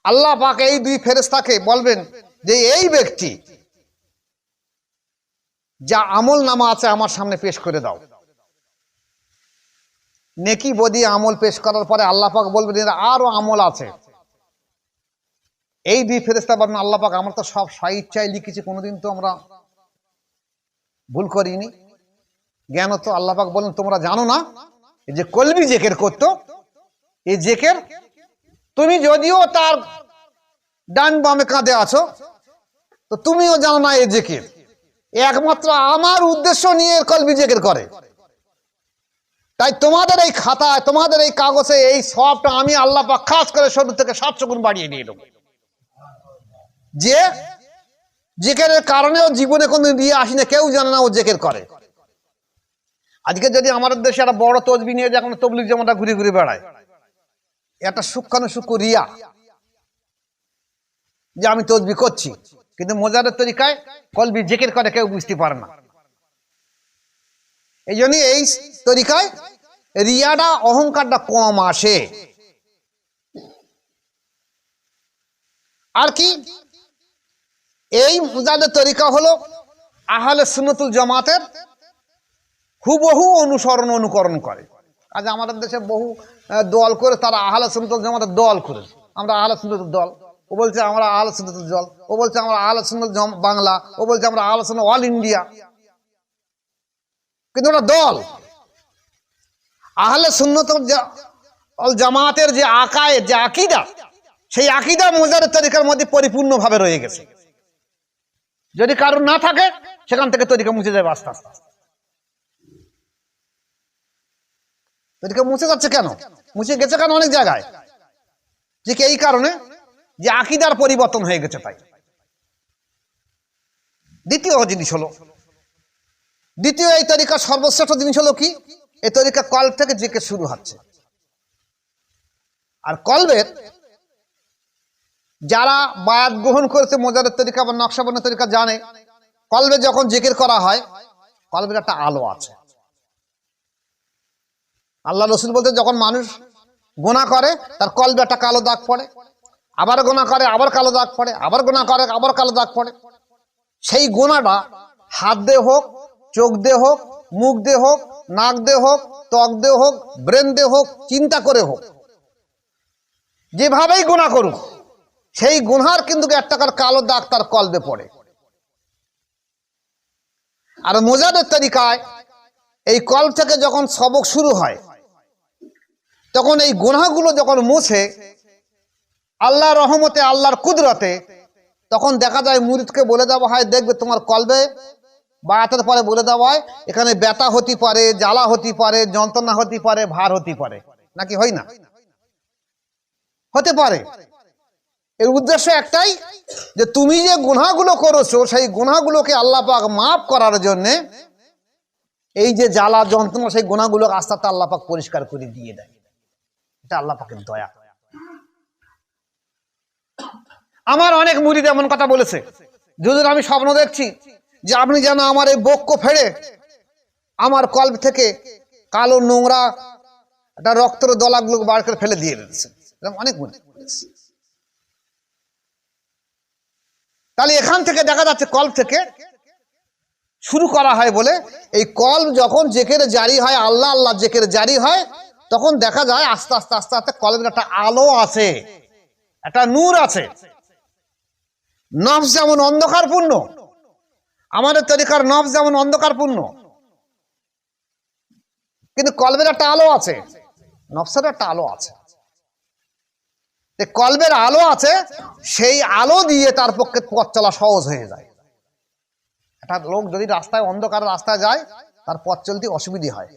[SPEAKER 1] আল্লাহ পাক এই 2 ফেরেশতাকে বলবেন যে এই ব্যক্তি যা আমল নামা আছে আমার সামনে পেশ করে দাও। নেকি বদি আমল পেশ করার পরে আল্লাহ পাক বলবেন এর আরো আমল আছে। এই 2 ফেরেশতা বলবেন আল্লাহ পাক আমরা তো সব স্বইচ্ছায় লিখেছি, কোনোদিন তো আমরা ভুল করিনি, জ্ঞান তো। আল্লাহ পাক বলেন তোমরা জানো না এই যে কলবি জেকের করতো, এই জেকের তুমি যদিও তার ডান বামে কাঁধে আছো, তো তুমিও জানো না এই জেকের একমাত্র আমার উদ্দেশ্য নিয়ে কলবি জেকের করে। তাই তোমাদের এই খাতায়, তোমাদের এই কাগজে এই সবটা আমি আল্লাহ পাক খাস করে 70 থেকে 700 গুণ বাড়িয়ে দিয়ে দেবো। যে জেকেরের কারণেও জীবনে কোনো দিয়ে আসি না, কেউ জানে না ও জেকের করে। আজকে যদি আমাদের দেশে একটা বড় তসবি নিয়ে যখন তবলিগ জামাটা ঘুরে ঘুরে বেড়ায়, একটা সূক্ষ্ম রিয়া যে আমি তসবি করছি, কিন্তু মোজাদ্দেদ তরিকায় কলবি জিকির করে কেউ বুঝতে পারে না। এই জন্য এই তরিকায় রিয়াটা, অহংকারটা কম আসে। আর কি এই মোজাদ্দেদ তরিকা হলো আহলে সুন্নাতুল জামাতের হুবহু অনুকরণ করে। আজ আমাদের দেশে বহু দল করে তারা আহলে সুন্নাত জামাতের দল করেছে, আমরা আহলে সুন্নাতের দল, ও বলছে আমরা আহলে সুন্নাতের দল, ও বলছে আমরা আহলে সুন্নাত বাংলা, ও বলছে আমরা আহলে সুন্নাত অল ইন্ডিয়া, কিন্তু ওটা দল। আহলে সুন্নাত জামাতের যে আকায়েদ, যে আকীদা, সেই আকীদা মুজাহিদ তরিকার মধ্যে পরিপূর্ণভাবে রয়ে গেছে। যদি কারণ না থাকে সেখান থেকে তরিকা মুছে যাবে আস্তে আস্তে। তরিকা মুছে যাচ্ছে কেন, মুছে গেছে কেন অনেক জায়গায়, যে এই কারণে যে আকীদার পরিবর্তন হয়ে গেছে। তাই দ্বিতীয় জিনিস হলো, দ্বিতীয় এই তরিকার সর্বশ্রেষ্ঠ জিনিস হলো কি, এই তরিকা কলব থেকে জিকির শুরু হচ্ছে। আর কলবের যারা বায়াত গ্রহণ করেছে মুজাহিদ তরিকা বা নকশবন্দি তরিকা জানে, কলবে যখন জিকির করা হয় কলবের একটা আলো আছে। আল্লাহ রসুল বলতে যখন মানুষ গুনাহ করে তার কলবে একটা কালো দাগ পড়ে, আবার গুনাহ করে আবার কালো দাগ পড়ে, আবার গুনাহ করে আবার কালো দাগ পড়ে। সেই গুনাহটা হাত দিয়ে হোক, চোখ দিয়ে হোক, মুখ দিয়ে হোক, নাক দিয়ে হোক, ত্বক দিয়ে হোক, ব্রেন দিয়ে হোক, চিন্তা করে হোক, যেভাবেই গুনাহ করুক, সেই গুনহার কিন্তু একটা কালো দাগ তার কলবে পড়ে। আর মুজাহিদ তরিকায় এই কলব থেকে যখন সবক শুরু হয় তখন এই গুনাহগুলো যখন মুছে আল্লাহর রহমতে, আল্লাহর কুদরতে, তখন দেখা যায় মুরিদকে বলে দেওয়া হয়, দেখবে তোমার কলবে বায়াতের পরে বলে দেওয়া হয় এখানে ব্যথা হতে পারে, জ্বালা হতে পারে, যন্ত্রণা হতে পারে, ভার হতে পারে, নাকি হয় না? হতে পারে। এর উদ্দেশ্য একটাই, যে তুমি যে গুনাহগুলো করেছো সেই গুনাহগুলোকে আল্লাহ পাক মাফ করার জন্য এই যে জ্বালা যন্ত্রণা, সেই গুনাহগুলোকে আস্তে আস্তে আল্লাহ পাক পরিষ্কার করে দিয়ে দেয়। এটা আল্লাহ পাকের দয়া। আমার অনেক মুরিদ এমন কথা বলেছে, হুজুর আমি স্বপ্ন দেখছি যে আপনি যেন আমার এই বক্ষ ফেড়ে আমার কলব থেকে কালো নোংরা একটা রক্তের দলাগুলো বার করে ফেলে দিয়ে দিয়েছে। অনেক মুরিদ বলেছে। তাহলে এখান থেকে দেখা যাচ্ছে কলব থেকে শুরু করা হয় বলে, এই কলব যখন জেকেরে জারি হয়, আল্লাহ আল্লাহ জেকেরে জারি হয়, তখন দেখা যায় আস্তে আস্তে আস্তে আস্তে কলবের একটা আলো আছে, একটা নূর আছে। নফস যেমন অন্ধকারপূর্ণ, আমাদের তরিকার নফস যেমন অন্ধকারপূর্ণ, কিন্তু কলবের একটা আলো আছে, নফসের একটা আলো আছে। কলবের আলো আছে, সেই আলো দিয়ে তার পক্ষে পথ চলা সহজ হয়ে যায়। একটা লোক যদি রাস্তায় অন্ধকার রাস্তায় যায় তার পথ চলতে অসুবিধা হয়,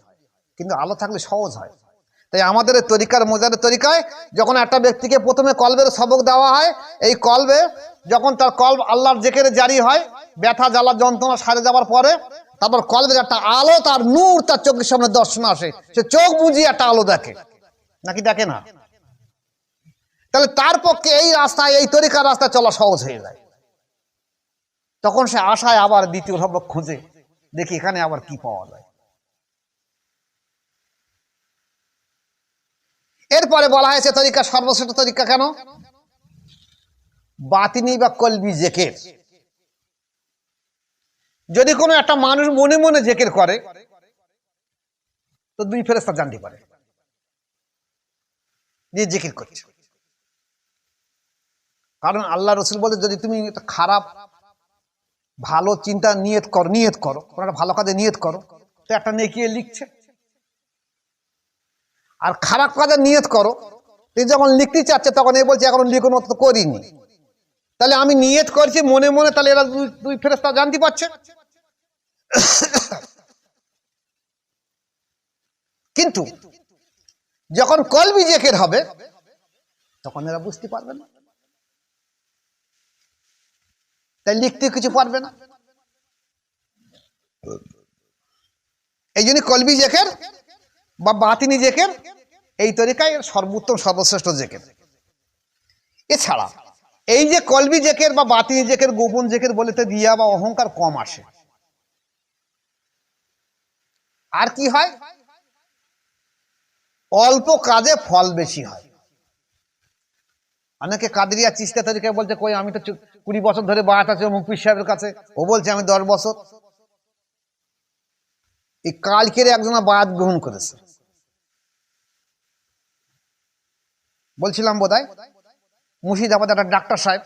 [SPEAKER 1] কিন্তু আলো থাকলে সহজ হয়। তাই আমাদের তরিকার মুজাহিদ তরিকায় যখন একটা ব্যক্তিকে প্রথমে কলবের সবক দেওয়া হয়, এই কলবে যখন তার কলব আল্লাহর জিকিরে জারি হয়, ব্যথা জ্বালা যন্ত্রণা সারে যাওয়ার পরে তারপর কলবের একটা আলো, তার নূর তার চোখের সামনে দর্শন আসে, সে চোখ বুজিয়ে একটা আলো দেখে, নাকি দেখে না? তাহলে তার পক্ষে এই রাস্তায়, এই তরিকার রাস্তায় চলা সহজ হয়ে যায়। তখন সে আশায় আবার দ্বিতীয় সবক খুঁজে, দেখি এখানে আবার কি পাওয়া যায়। এরপরে বলা হয়েছে তরিকা সর্বশ্রেষ্ঠ তরিকা কেন? বাতিনি বা কলবি জেকের। যদি কোনো একটা মানুষ মনে মনে জেকের করে তো দুই ফেরেশতা জানতে পারে যে জেকের করছে। কারণ আল্লাহ রসুল বলে, যদি তুমি একটা খারাপ ভালো চিন্তা নিয়ত করো, কোনো একটা ভালো কাজে নিয়ত করো, তো একটা নেকি লিখছে। আর খারাপ কাজে নিয়ত করো, তুই যখন লিখতে চাচ্ছে তখন এ বলছে এখন লিখনো তো করিনি, তাহলে আমি নিয়ত করছি মনে মনে, তাহলে এরা দুই ফেরেশতা জানতে পারছে। কিন্তু যখন কলবি জেকের হবে তখন এরা বুঝতে পারবে না, তাই লিখতে কিছু পারবে না। এই জন্য কলবি জেকের বা বাতিনি জেকের এই তরিকায় সর্বোত্তম সর্বশ্রেষ্ঠ জেকের। এছাড়া এই যে কলবি জেকের বা বাতিনি জেকের, গোপন জেকের বলেতে দিয়া বা অহংকার কম আসে। আর কি হয়? অল্প কাজে ফল বেশি হয়। অনেকে কাদেরিয়া চিশতিয়া তরিকায় বলছে, কই আমি তো 20 বছর ধরে বায়াত আছে অমুক পীর সাহেবের কাছে, ও বলছে আমি 10 বছর। এই কালকের একজনা বায়াত গ্রহণ করেছে, বলছিলাম বোধহয় মুর্শিদাবাদ একটা ডাক্তার সাহেব,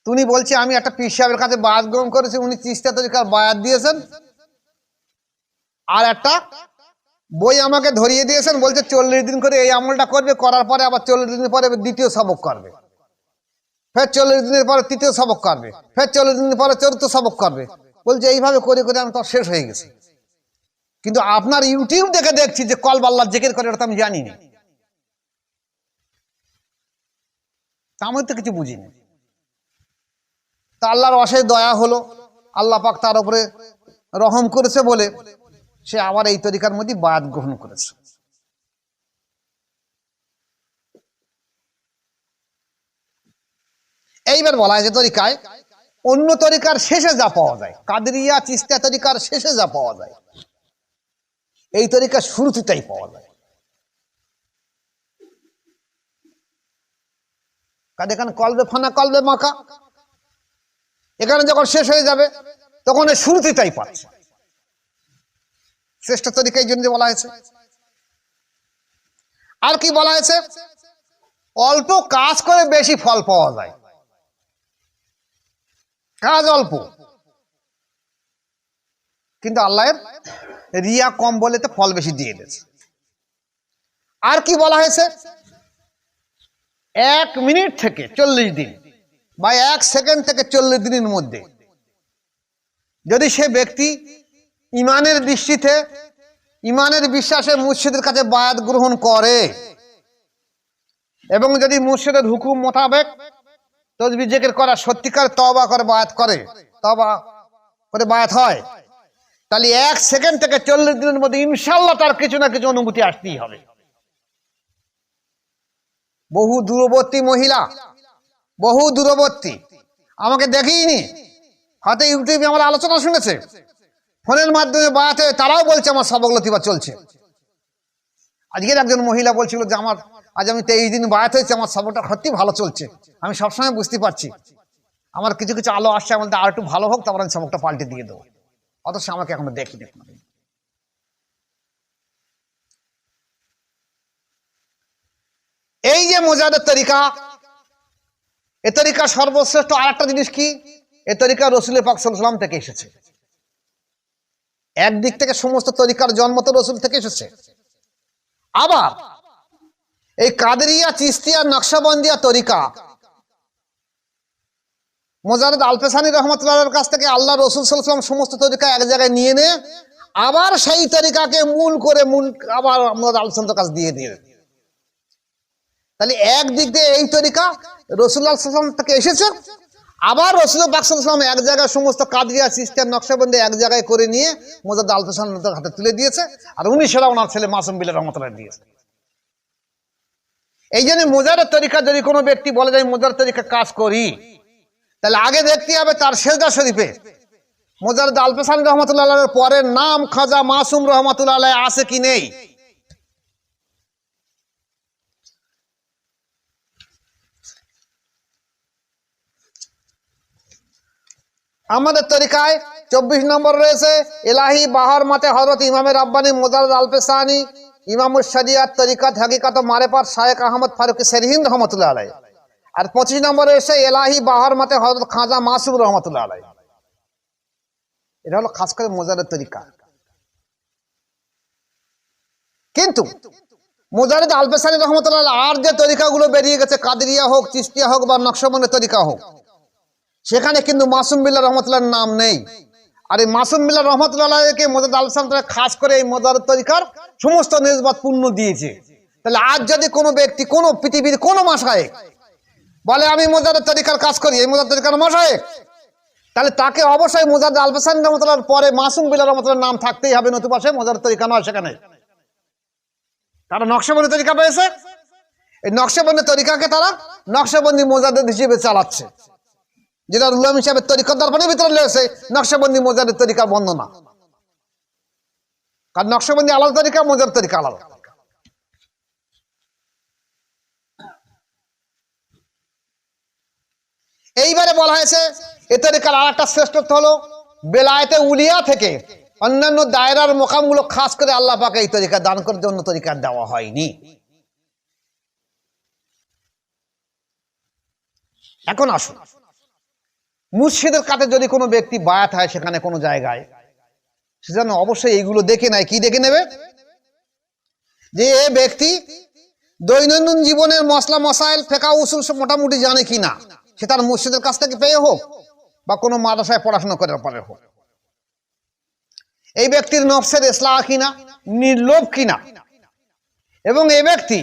[SPEAKER 1] উনি বলছে আমি একটা পীর সাহেবের কাছে বায়াত গ্রহণ করেছি, উনি চিস্তা তরিকার বায়াত দিয়েছেন, আর একটা বই আমাকে ধরিয়ে দিয়েছেন, বলছে 40 দিন করে এই আমলটা করবে, করার পরে আবার 40 দিনের পরে দ্বিতীয় সবক করবে, ফের 40 দিনের পরে তৃতীয় সবক করবে, ফের 40 দিনের পরে চতুর্থ সবক করবে। বলছে এইভাবে করে করে আমি তো শেষ হয়ে গেছি। কিন্তু আপনার ইউটিউব দেখে দেখছি যে কলব আল্লাহ জিকির করে, ওটা আমি জানি না, তা আমি তো কিছু বুঝিনি। তা আল্লাহর অশেষ দয়া হলো, আল্লাহ পাক তার উপরে রহম করেছে বলে সে আবার এই তরিকার মধ্যে বায়াত গ্রহণ করেছে। এইবার বলা হয় যে তরিকায় অন্য তরিকার শেষে যা পাওয়া যায়, কাদেরিয়া চিস্তিয়া তরিকার শেষে যা পাওয়া যায়, এই তরিকার শুরুতেই পাওয়া যায়। এখানে কলবে ফানা কলবে মাখা, এখানে যখন শেষ হয়ে যাবে তখন শুরুতেই পাচ্ছে। শ্রেষ্ঠ তরিকা এই জন্য বলা হয়েছে। আর কি বলা হয়েছে? অল্প কাজ করে বেশি ফল পাওয়া যায়, কাজ অল্প কিন্তু আল্লাহর রিয়া কম বলে তো ফল বেশি দিয়ে দিয়েছে। আর কি বলা হয়েছে? 1 মিনিট থেকে 40 দিন বা 1 সেকেন্ড থেকে 40 দিনের মধ্যে যদি সে ব্যক্তি ইমানের দৃষ্টিতে, ইমানের বিশ্বাসে মুর্শিদের কাছে বায়াত গ্রহণ করে এবং যদি মুর্শিদের হুকুম মোতাবেক তসবিহ জিকির করা সত্যিকার তওবা করে বায়াত করে, তওবা করে বায়াত হয়, তাহলে 1 সেকেন্ড থেকে 40 দিনের মধ্যে ইনশাআল্লাহ তার কিছু না কিছু অনুভূতি আসতেই হবে। বহু দূরবর্তী মহিলা, বহু দূরবর্তী, আমাকে দেখিনি, হয়তো ইউটিউবে আমার আলোচনা শুনেছে, ফোনের মাধ্যমে বায়াত হয়ে তারাও বলছে আমার সবক লতিফা চলছে। আজকের একজন মহিলা বলছিল যে আজ আমি 23 দিন বায়াত হয়েছে, আমার সবকটা সত্যি ভালো চলছে, আমি সবসময় বুঝতে পারছি আমার কিছু কিছু আলো আসছে, আমাদের আর একটু ভালো হোক, তারপর আমি সবকটা পাল্টে দিয়ে দেবো। অথচ আমাকে এখনো দেখিনি। এই যে মোজাদের তরিকা, এ তরিকা সর্বশ্রেষ্ঠ। আর একটা জিনিস কি, এ তরিকা রসুল পাক সাল্লাল্লাহু আলাইহি ওয়াসাল্লাম থেকে এসেছে। একদিক থেকে সমস্ত তরিকার জন্ম তো রসুল থেকে এসেছে। আবার এই কাদেরিয়া চিস্তিয়া নকশবন্দিয়া তরিকা মোজাররদ আলপেসানি রহমাতুল্লাহর কাছ থেকে আল্লাহ রসুল সাল্লাল্লাহু আলাইহি ওয়াসাল্লাম সমস্ত তরিকা এক জায়গায় নিয়ে নে আবার সেই তরিকাকে মূল করে আবার মোজাররদ আলপেসানির কাছে দিয়ে দিয়ে। তাহলে একদিক দিয়ে এই তরিকা রাসূলুল্লাহ সাল্লাল্লাহু আলাইহি ওয়াসাল্লাম থেকে এসেছে, আবার রাসূল পাক সাল্লাল্লাহু আলাইহি ওয়াসাল্লাম এক জায়গায় সমস্ত কাদেরিয়া চিস্তিয়া নকশবন্দি এক জায়গায় করে নিয়ে মোজাররদ আলপেসানির হাতে তুলে দিয়েছে, আর উনি সেটা ওনার ছেলে মাসুম বিল্লাহ রহমাতুল্লাহ দিয়েছে। এই জন্য মোজারের তরিকা যদি কোনো ব্যক্তি বলে যায় মোজারের তরিকা কাজ করি, তাহলে আগে দেখতে হবে তার সেজদা শরীফে মোজাররদ আলপেসানি রহমাতুল্লাহ আলাইহির পরের নাম খাজা মাসুম রহমাতুল্লাহ আলাইহি আছে কি নেই। আমাদের তরিকায় 24 নম্বর রয়েছে এলাহি বাহার মাতে হযরত ইমামে রাব্বানি মোজাররদ আলপেসানি ইমামুশ শরিয়াত তরিকাত হাকিকাত ও মারেফাত শায়েখ আহমদ ফারুকী সেরহিন্দ রহমাতুল্লাহ আলাইহি। আর 25 নম্বরে রয়েছে এলাহি বাহার মাতে হযরত খাজা মাসুম রহমাতুল্লাহ আলাইহি। এটা হলো খাস করে মোজাররদ তরিকা। কিন্তু মোজাররদ আলপেসানি রহমাতুল্লাহ আলাইহি আর যে তরিকাগুলো বেরিয়ে গেছে, কাদেরিয়া হোক, চিশতিয়া হোক বা নকশবন্দির তরিকা হোক, সেখানে কিন্তু মাসুম বিল্লাহ রহমাতুল্লাহর নাম নেই। আর এই মাসুম বিল্লাহ রহমাতুল্লাহ আলাইহিকে মোজাররদ আলপেসানি খাস করে এই মোজাররদ তরিকার সমস্ত নিসবত পূর্ণ দিয়েছে। তাহলে আজ যদি কোনো ব্যক্তি, কোনো পৃথিবীর কোনো মাশায়েখ বলে আমি মোজাররদ তরিকার কাজ করি, এই মোজাররদ তরিকার মাশায়েখ, তাহলে তাকে অবশ্যই মোজাররদ আলপেসানি রহমাতুল্লাহর পরে মাসুম বিল্লাহ রহমাতুল্লাহর নাম থাকতেই হবে, নতুবা সে মোজাররদ তরিকা নয়। সেখানে তারা নকশবন্দি তরিকা পেয়েছে, এই নকশবন্দি তরিকাকে তারা নকশবন্দি মোজাররদ হিসেবে চালাচ্ছে, যেটা উলামা হিসাবে তরিকত দর্পণের ভিতরে রয়েছে নকশবন্দি মোজাররদ তরিকার বর্ণনা। কারণ নকশবন্দি আলাদা তরিকা, মোজাররদ তরিকা আলাদা। এইবারে বলা হয়েছে এ তরিকার আর একটা শ্রেষ্ঠত্ব হলো বেলায়েতে উলিয়া থেকে অন্যান্য দায়রার মোকামগুলো খাস করে আল্লাহ পাক এই তরিকা দান করার জন্য তরিকা দেওয়া হয়নি। এখন আসুন, মুর্শিদের কাছে যদি কোনো ব্যক্তি বায়াত হয় সেখানে কোনো জায়গায়, সে যেন অবশ্যই এইগুলো দেখে নেয়। কি দেখে নেবে? যে এ ব্যক্তি দৈনন্দিন জীবনের মশলা মশাইল ফেকা উসুল মোটামুটি জানে কিনা, সে তার মুর্শিদের কাছ থেকে পেয়ে হোক বা কোনো মাদ্রাসায় পড়াশোনা করার পরে হোক। এই ব্যক্তির নফসের ইসলাহ কিনা, নির্লোভ কিনা, এবং এই ব্যক্তি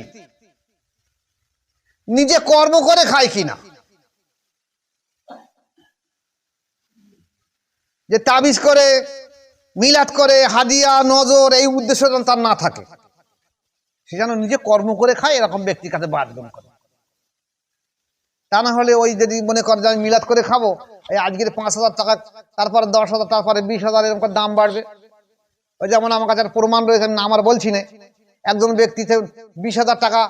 [SPEAKER 1] নিজে কর্ম করে খায় কিনা। যে তাবিজ করে, মিলাদ করে, হাদিয়া, নজর, এই উদ্দেশ্য যেন তার না থাকে। সে যেন নিজে কর্ম করে খায়, এরকম ব্যক্তির কাছে বায়াত গ্রহণ করে। তা না হলে ওই যদি মনে করে যে আমি মিলাদ করে খাবো, এই আজকের 5,000 টাকা, তারপরে 10,000, তারপরে 20,000, এরকম দাম বাড়বে। ওই যেমন আমার কাছে প্রমাণ রয়েছে, না আমার বলছি না, একজন ব্যক্তি 20,000 টাকা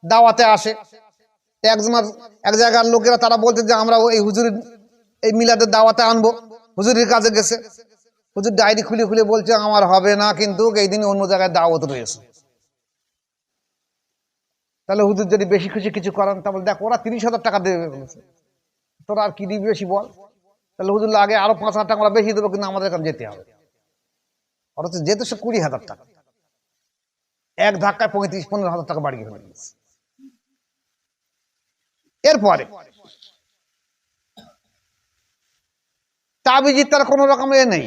[SPEAKER 1] দাওয়াতে আসে। একজনের এক জায়গার লোকেরা তারা বলছে যে আমরা এই হুজুরের এই মিলাদের দাওয়াতে আনবো, হুজুরের কাছে গেছে। হুজুর ডায়েরি খুলে খুলে বলছে আমার হবে না, কিন্তু এই দিন অন্য জায়গায় দাওয়াত রয়েছে। তাহলে হুজুর যদি বেশি খুশি কিছু করেন, তাহলে দেখ ওরা 30,000 টাকা দেবে বলেছে, তোরা আর কি দিবি বেশি বল। তাহলে হুজুর আগে আরো 5,000 টাকা আমরা বেশি দেবো, কিন্তু আমাদের এখানে যেতে হবে। অথচ যেহেতু সে 20,000 টাকা, এক ধাক্কায় 35-15,000 টাকা বাড়িয়ে ফেলে দিয়েছে। এরপরে তাবিজির তার কোন রকম নেই।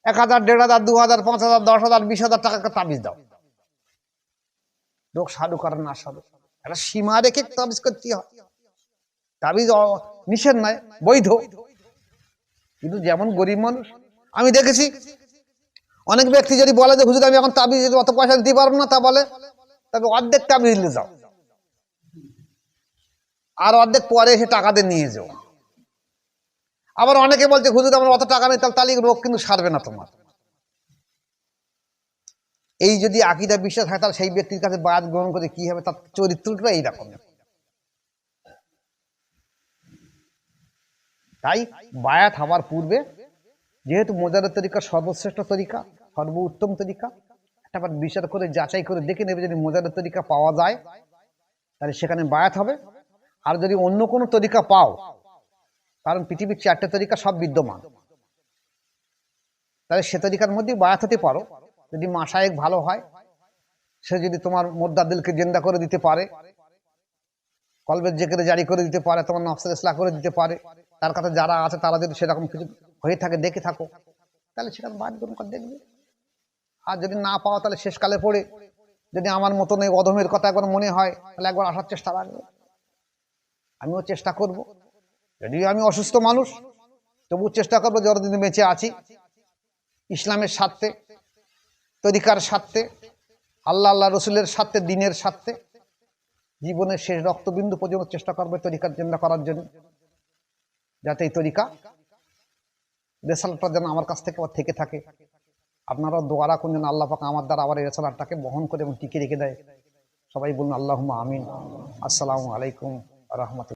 [SPEAKER 1] 1,000, 1,500, 2,000, 5,000, 10,000, 20,000 টাকা তাবিজ দাও। লোক সাধু করেন না সাধু, একটা সীমা রেখে তাবিজ করতে হয়। তাবিজ নিষেধ নয়, বৈধ। কিন্তু যেমন গরিব মানুষ, আমি দেখেছি অনেক ব্যক্তি যদি বলে যে হুজুর আমি এখন তাবিজ অত পয়সা দিতে পারবো না, তা বলে তবে অর্ধেক তাবিজ নিয়ে যাও, আর অর্ধেক পরে এসে টাকা দিয়ে নিয়ে যাও। আবার অনেকে বলছে হুজুর আমার অত টাকা নেই, তাহলে রোগ কিন্তু সারবে না তোমার। এই যদি আকীদা বিশ্বাস হয়, তাহলে সেই ব্যক্তির কাছে বায়াত গ্রহণ করে কি হবে? তার চরিত্রটা এইরকম। তাই বায়াত হওয়ার পূর্বে, যেহেতু মোজাদের তরিকা সর্বশ্রেষ্ঠ তরিকা, সর্বোত্তম তরিকা, একবার বিচার করে যাচাই করে দেখে নেবে। যদি মোজাদের তরিকা পাওয়া যায় তাহলে সেখানে বায়াত হবে। আর যদি অন্য কোনো তরিকা পাও, কারণ পৃথিবীর 4টে তরিকা সব বিদ্যমান, তাহলে সে তরিকার মধ্যে বায়াত হতে পারো। যদি মাশায়েখ ভালো হয়, সে যদি তোমার মোদ্দাদিলকে জিন্দা করে দিতে পারে, কলবের জেকেরে জারি করে দিতে পারে, তোমার নফসের ইসলাহ করে দিতে পারে, তার কাছে যারা আছে তারা যদি সেরকম কিছু হয়ে থাকে দেখে থাকো, তাহলে সেখানে বায়াত গ্রহণ করে দেখবে। আর যদি না পাও, তাহলে শেষকালে পড়ে যদি আমার মতন এই অধমের কথা একবার মনে হয়, তাহলে একবার আসার চেষ্টা রাখবে। আমিও চেষ্টা করব, যদিও আমি অসুস্থ মানুষ, তবু চেষ্টা করবো যতদিন বেঁচে আছি ইসলামের স্বার্থে, তরিকার স্বার্থে, আল্লাহ রসুলের স্বার্থে, দিনের স্বার্থে, জীবনের শেষ রক্তবিন্দু পর্যন্ত চেষ্টা করবে তরিকার জিন্দা করার জন্য, যাতে এই তরিকা রেসালাতটা যেন আমার কাছ থেকে থাকে। আপনারাও দোয়া রাখুন যেন আল্লাহ পাক আমার দ্বারা আবার এই রেসালাতটাকে বহন করে এবং টিকে রেখে দেয়। সবাই বলুন আল্লাহুম্মা আমিন। আসসালামু আলাইকুম ওয়া রাহমাতুল্লাহ।